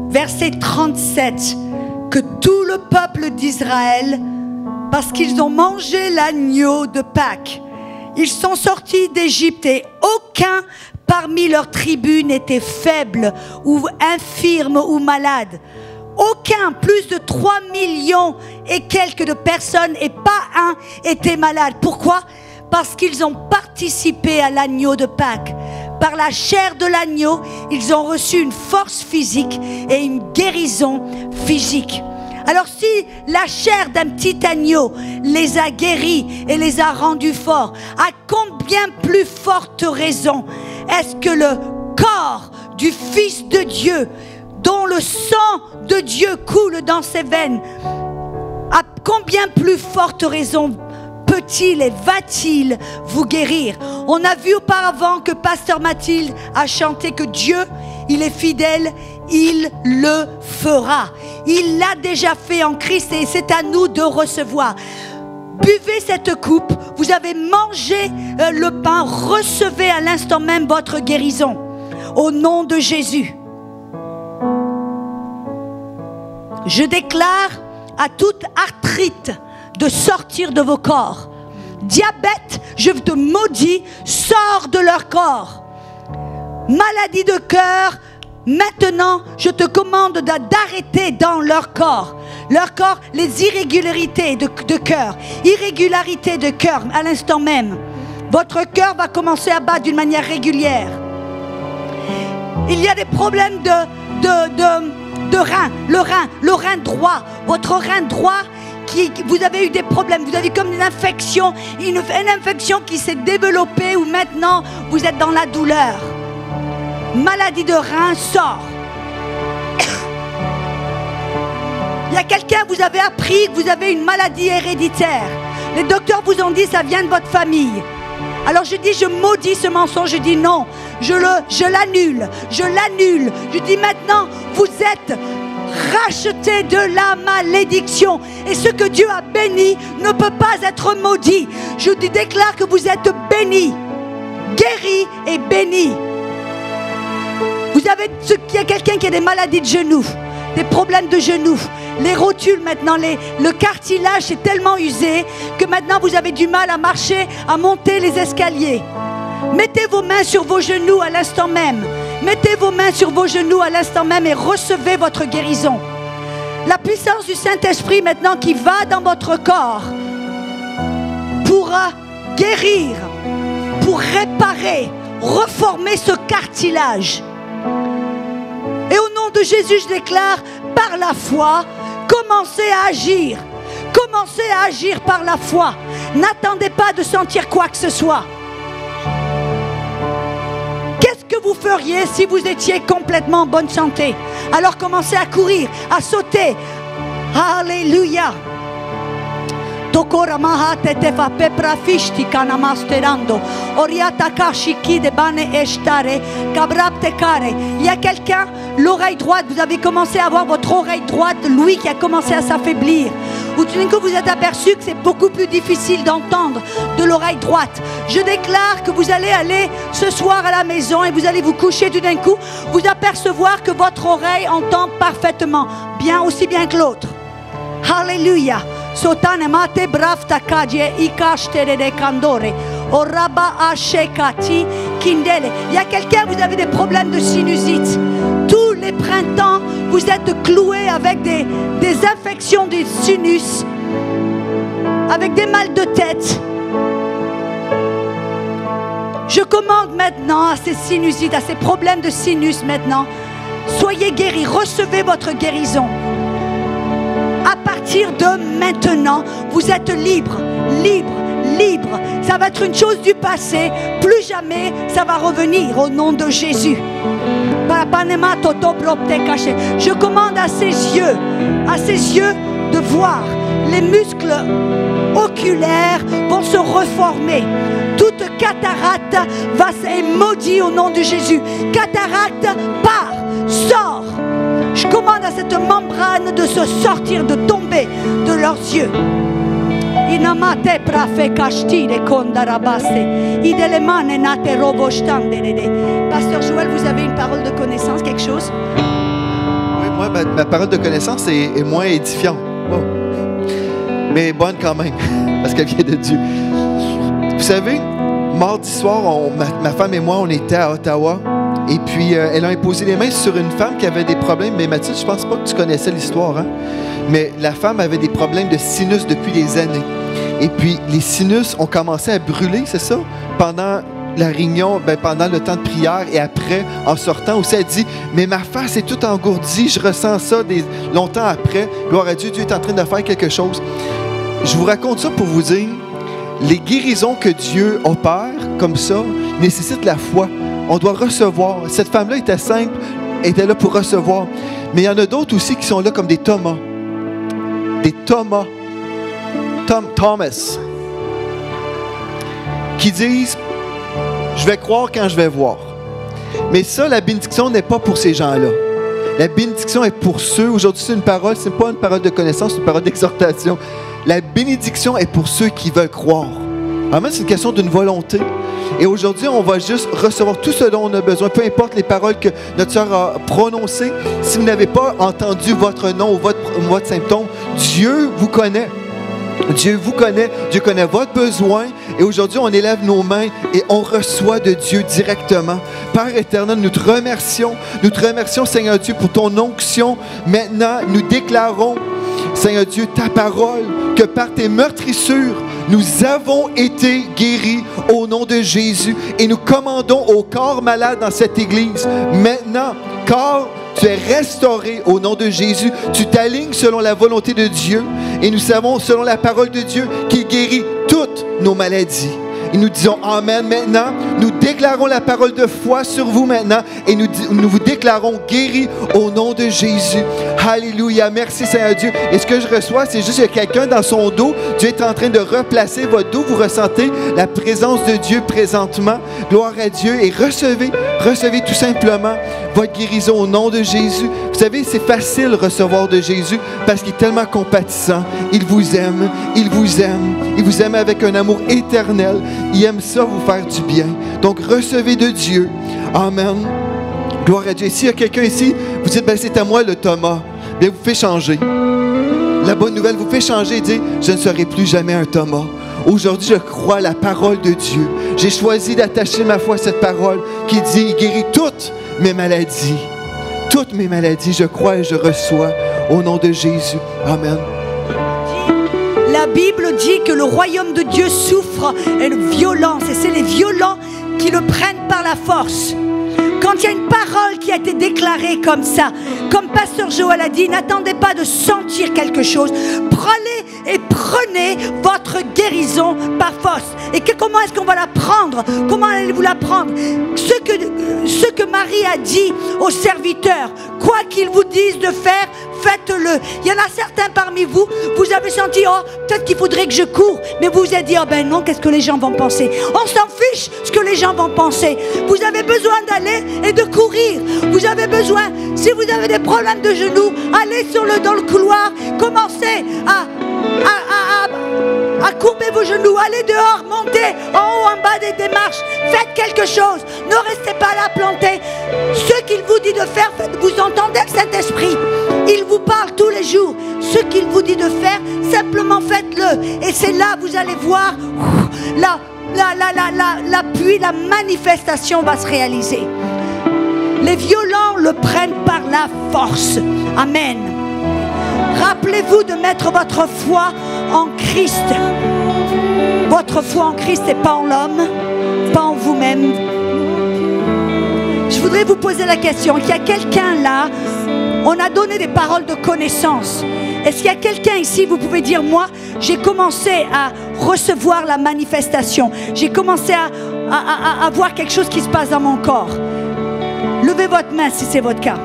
verset 37, que tout le peuple d'Israël, parce qu'ils ont mangé l'agneau de Pâques, ils sont sortis d'Égypte et aucun parmi leurs tribus n'était faible ou infirme ou malade. Aucun, plus de 3 millions et quelques de personnes et pas un était malade. Pourquoi? Parce qu'ils ont participé à l'agneau de Pâques. Par la chair de l'agneau, ils ont reçu une force physique et une guérison physique. Alors si la chair d'un petit agneau les a guéris et les a rendus forts, à combien plus forte raison est-ce que le corps du Fils de Dieu, dont le sang de Dieu coule dans ses veines, à combien plus forte raison peut-il et va-t-il vous guérir? On a vu auparavant que Pasteur Mathilde a chanté que Dieu, il est fidèle, il le fera. Il l'a déjà fait en Christ et c'est à nous de recevoir. Buvez cette coupe, vous avez mangé le pain, recevez à l'instant même votre guérison. Au nom de Jésus. Je déclare à toute arthrite de sortir de vos corps. Diabète, je te maudis, sors de leur corps. Maladie de cœur, maintenant, je te commande d'arrêter dans leur corps. Leur corps, les irrégularités de cœur. Irrégularité de cœur, à l'instant même. Votre cœur va commencer à battre d'une manière régulière. Il y a des problèmes de rein. Le rein droit. Votre rein droit, vous avez eu des problèmes. Vous avez comme une infection qui s'est développée où maintenant vous êtes dans la douleur. Maladie de rein, sort. Il y a quelqu'un, vous avez appris que vous avez une maladie héréditaire. Les docteurs vous ont dit ça vient de votre famille. Alors je dis, je maudis ce mensonge, je dis non, je l'annule. Je dis maintenant, vous êtes rachetés de la malédiction. Et ce que Dieu a béni ne peut pas être maudit. Je déclare que vous êtes bénis, guéris et bénis. Il y a quelqu'un qui a des maladies de genoux, des problèmes de genoux. Les rotules maintenant, le cartilage est tellement usé que maintenant vous avez du mal à marcher, à monter les escaliers. Mettez vos mains sur vos genoux à l'instant même. Mettez vos mains sur vos genoux à l'instant même et recevez votre guérison. La puissance du Saint-Esprit maintenant qui va dans votre corps pourra guérir, pour réparer, reformer ce cartilage. Et au nom de Jésus, je déclare, par la foi, commencez à agir. Commencez à agir par la foi. N'attendez pas de sentir quoi que ce soit. Qu'est-ce que vous feriez si vous étiez complètement en bonne santé? Alors commencez à courir, à sauter. Alléluia. Tokora mahate tefa pepra fishti kanamasterando. Oriata kashiki de bane eshtare kabrapte kare. Il y a quelqu'un, l'oreille droite, vous avez commencé à avoir votre oreille droite, l'ouïe qui a commencé à s'affaiblir. où tout d'un coup vous êtes aperçu que c'est beaucoup plus difficile d'entendre de l'oreille droite. Je déclare que vous allez aller ce soir à la maison et vous allez vous coucher tout d'un coup, vous apercevoir que votre oreille entend parfaitement, bien aussi bien que l'autre. Alléluia. Sotane mate bravta kadje ikashtere de kandore. Oraba ashekati kindele. Il y a quelqu'un, vous avez des problèmes de sinusite. Tous les printemps, vous êtes cloués avec des infections des sinus, avec des mal de tête. Je commande maintenant à ces sinusites, à ces problèmes de sinus maintenant, soyez guéris, recevez votre guérison. À partir de maintenant, vous êtes libre, libre, libre. Ça va être une chose du passé, plus jamais ça va revenir au nom de Jésus. Je commande à ses yeux de voir. Les muscles oculaires vont se reformer. Toute cataracte va être maudite au nom de Jésus. Cataracte, part, sort. Je commande à cette membrane de se sortir, de tomber de leurs yeux. Pasteur Joël, vous avez une parole de connaissance, quelque chose? Oui, moi, ma parole de connaissance est moins édifiante. Oh. Mais bonne quand même, parce qu'elle vient de Dieu. Vous savez, mardi soir, ma femme et moi, on était à Ottawa. Et puis, elle a imposé les mains sur une femme qui avait des problèmes. Mais Mathilde, je pense pas que tu connaissais l'histoire. Hein? Mais la femme avait des problèmes de sinus depuis des années. Et puis, les sinus ont commencé à brûler, c'est ça? Pendant la réunion, pendant le temps de prière et après, en sortant aussi, elle dit, mais ma face est toute engourdie, je ressens ça longtemps après. Gloire à Dieu, Dieu est en train de faire quelque chose. Je vous raconte ça pour vous dire, les guérisons que Dieu opère comme ça nécessitent la foi. On doit recevoir. Cette femme-là était simple, était là pour recevoir. Mais il y en a d'autres aussi qui sont là comme des Thomas. Des Thomas. Thomas. Qui disent, je vais croire quand je vais voir. Mais ça, la bénédiction n'est pas pour ces gens-là. La bénédiction est pour ceux, aujourd'hui c'est une parole, ce n'est pas une parole de connaissance, c'est une parole d'exhortation. La bénédiction est pour ceux qui veulent croire. Amen, c'est une question d'une volonté. Et aujourd'hui, on va juste recevoir tout ce dont on a besoin, peu importe les paroles que notre sœur a prononcées. Si vous n'avez pas entendu votre nom ou votre symptôme, Dieu vous connaît. Dieu vous connaît, Dieu connaît votre besoin. Et aujourd'hui, on élève nos mains et on reçoit de Dieu directement. Père éternel, nous te remercions, Seigneur Dieu, pour ton onction. Maintenant, nous déclarons, Seigneur Dieu, ta parole, que par tes meurtrissures, nous avons été guéris au nom de Jésus. Et nous commandons au corps malade dans cette église, maintenant, corps, tu es restauré au nom de Jésus. Tu t'alignes selon la volonté de Dieu. Et nous savons, selon la parole de Dieu, qu'il guérit toutes nos maladies. Et nous disons Amen maintenant. Nous déclarons la parole de foi sur vous maintenant. Et nous vous déclarons guéris au nom de Jésus. Alléluia. Merci Seigneur Dieu. Et ce que je reçois, c'est juste qu'il y a quelqu'un dans son dos. Dieu est en train de replacer votre dos. Vous ressentez la présence de Dieu présentement. Gloire à Dieu. Et recevez tout simplement votre guérison au nom de Jésus. Vous savez, c'est facile de recevoir de Jésus parce qu'il est tellement compatissant. Il vous aime. Il vous aime. Il vous aime avec un amour éternel. Il aime ça vous faire du bien. Donc, recevez de Dieu. Amen. Gloire à Dieu. Et s'il y a quelqu'un ici, vous dites, c'est à moi le Thomas. Bien, vous fait changer. La bonne nouvelle vous fait changer et dire, je ne serai plus jamais un Thomas. Aujourd'hui, je crois à la parole de Dieu. J'ai choisi d'attacher ma foi à cette parole qui dit, il guérit toutes mes maladies. Toutes mes maladies, je crois et je reçois au nom de Jésus. Amen. La Bible dit que le royaume de Dieu souffre une violence et c'est les violents qui le prennent par la force. Quand il y a une parole qui a été déclarée comme ça, comme Pasteur Joël a dit, n'attendez pas de sentir quelque chose. Prenez votre guérison par force. Et comment est-ce qu'on va la prendre? Comment allez-vous la prendre? Ce que Marie a dit aux serviteurs, quoi qu'ils vous disent de faire, faites-le. Il y en a certains parmi vous, vous avez senti, oh, peut-être qu'il faudrait que je cours. Mais vous vous êtes dit, oh ben non, qu'est-ce que les gens vont penser? On s'en fiche ce que les gens vont penser. Vous avez besoin d'aller et de courir. Vous avez besoin, si vous avez des problèmes de genoux, allez dans le couloir, commencez à vos genoux, allez dehors, montez en haut, en bas des démarches, faites quelque chose, ne restez pas là plantés. Ce qu'il vous dit de faire, faites. Vous entendez le Saint-Esprit, il vous parle tous les jours. Ce qu'il vous dit de faire, simplement faites-le. Et c'est là, vous allez voir, l'appui, la manifestation va se réaliser. Les violents le prennent par la force. Amen. Rappelez-vous de mettre votre foi en Christ. Votre foi en Christ et pas en l'homme, pas en vous-même. Je voudrais vous poser la question. Il y a quelqu'un là, on a donné des paroles de connaissance. Est-ce qu'il y a quelqu'un ici, vous pouvez dire, moi, j'ai commencé à recevoir la manifestation. J'ai commencé à voir quelque chose qui se passe dans mon corps. Levez votre main si c'est votre cas.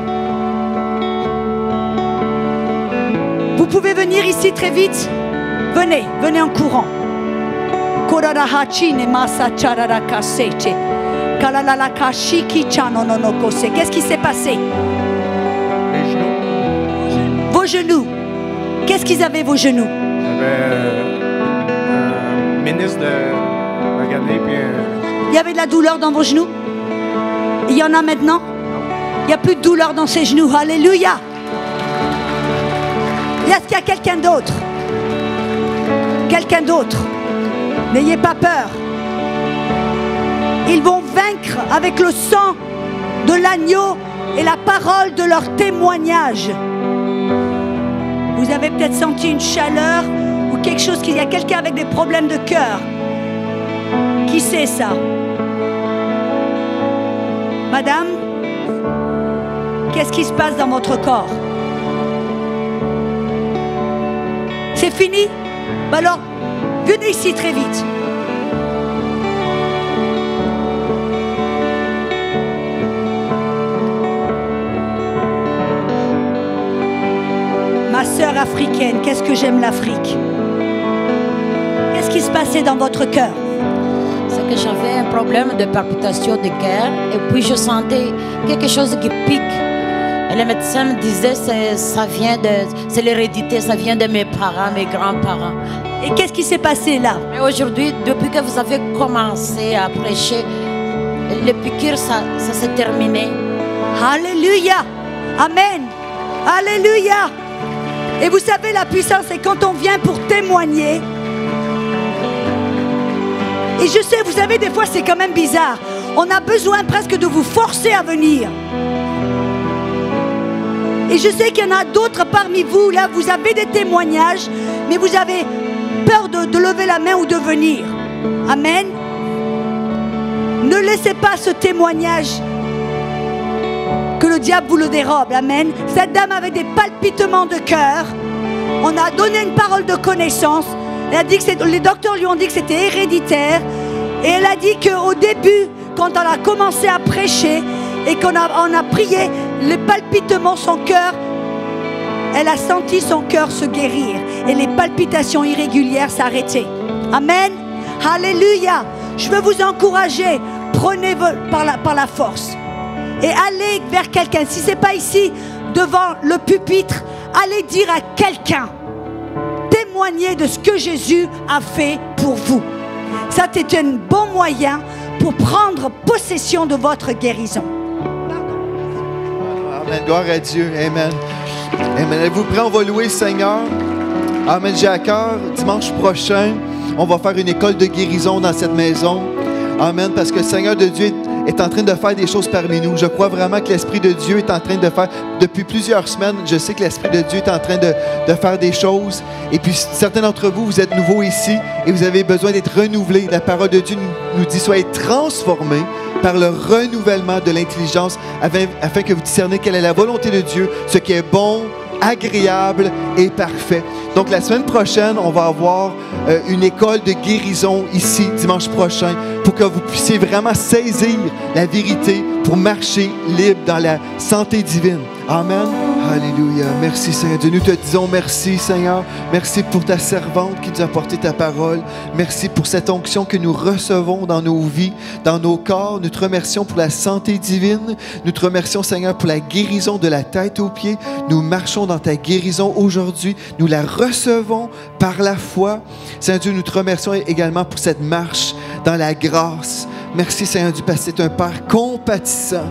Vous pouvez venir ici très vite. Venez, venez en courant. Qu'est-ce qui s'est passé? Vos genoux. Qu'est-ce qu'ils avaient, vos genoux? J'avais un ministre de Magané, puis Il y avait de la douleur dans vos genoux? Il y en a maintenant? Il n'y a plus de douleur dans ses genoux. Alléluia! Est-ce qu'il y a quelqu'un d'autre? Quelqu'un d'autre? N'ayez pas peur. Ils vont vaincre avec le sang de l'agneau et la parole de leur témoignage. Vous avez peut-être senti une chaleur ou quelque chose, qu'il y a quelqu'un avec des problèmes de cœur. Qui c'est ça? Madame, qu'est-ce qui se passe dans votre corps? C'est fini? Alors, venez ici très vite. Ma sœur africaine, qu'est-ce que j'aime l'Afrique? Qu'est-ce qui se passait dans votre cœur? C'est que j'avais un problème de palpitation de cœur et puis je sentais quelque chose qui pique. Et le médecin me disait c'est l'hérédité, ça vient de mes parents, mes grands-parents. Et qu'est-ce qui s'est passé là? Mais aujourd'hui, depuis que vous avez commencé à prêcher, les piqûres, ça s'est terminé. Alléluia! Amen! Alléluia! Et vous savez, la puissance, c'est quand on vient pour témoigner. Et je sais, vous savez, des fois, c'est quand même bizarre. On a besoin presque de vous forcer à venir. Et je sais qu'il y en a d'autres parmi vous, là, vous avez des témoignages, mais vous avez peur de lever la main ou de venir. Amen. Ne laissez pas ce témoignage que le diable vous le dérobe. Amen. Cette dame avait des palpitements de cœur. On a donné une parole de connaissance. Elle a dit que les docteurs lui ont dit que c'était héréditaire. Et elle a dit qu'au début, quand on a commencé à prêcher et qu'on a prié, les palpitements, son cœur, elle a senti son cœur se guérir. Et les palpitations irrégulières s'arrêtaient. Amen. Alléluia. Je veux vous encourager. Prenez par la force. Et allez vers quelqu'un. Si ce n'est pas ici, devant le pupitre, allez dire à quelqu'un. Témoignez de ce que Jésus a fait pour vous. Ça, c'est un bon moyen pour prendre possession de votre guérison. Amen. Gloire à Dieu. Amen. Amen. Êtes-vous prêts? On va louer le Seigneur. Amen. J'ai à cœur, dimanche prochain, on va faire une école de guérison dans cette maison. Amen. Parce que le Seigneur de Dieu est en train de faire des choses parmi nous. Je crois vraiment que l'Esprit de Dieu est en train de faire, depuis plusieurs semaines, je sais que l'Esprit de Dieu est en train de faire des choses. Et puis, certains d'entre vous, vous êtes nouveaux ici et vous avez besoin d'être renouvelés. La parole de Dieu nous dit, soyez transformés par le renouvellement de l'intelligence afin que vous discerniez quelle est la volonté de Dieu, ce qui est bon, agréable et parfait. Donc, la semaine prochaine, on va avoir une école de guérison ici, dimanche prochain, pour que vous puissiez vraiment saisir la vérité pour marcher libre dans la santé divine. Amen. Alléluia. Merci, Seigneur Dieu. Nous te disons merci, Seigneur. Merci pour ta servante qui nous a porté ta parole. Merci pour cette onction que nous recevons dans nos vies, dans nos corps. Nous te remercions pour la santé divine. Nous te remercions, Seigneur, pour la guérison de la tête aux pieds. Nous marchons dans ta guérison aujourd'hui. Nous la recevons par la foi. Seigneur Dieu, nous te remercions également pour cette marche dans la grâce. Merci, Seigneur Dieu, parce que c'est un Père compatissant,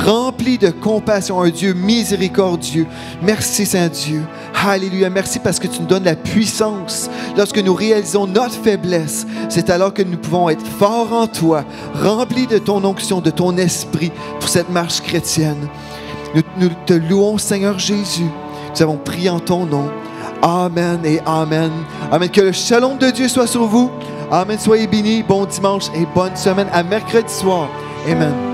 rempli de compassion, un Dieu miséricordieux. Merci, Seigneur Dieu. Alléluia. Merci parce que tu nous donnes la puissance. Lorsque nous réalisons notre faiblesse, c'est alors que nous pouvons être forts en toi, remplis de ton onction, de ton esprit pour cette marche chrétienne. Nous te louons, Seigneur Jésus. Nous avons prié en ton nom. Amen et Amen. Amen. Que le shalom de Dieu soit sur vous. Amen. Soyez bénis. Bon dimanche et bonne semaine à mercredi soir. Amen.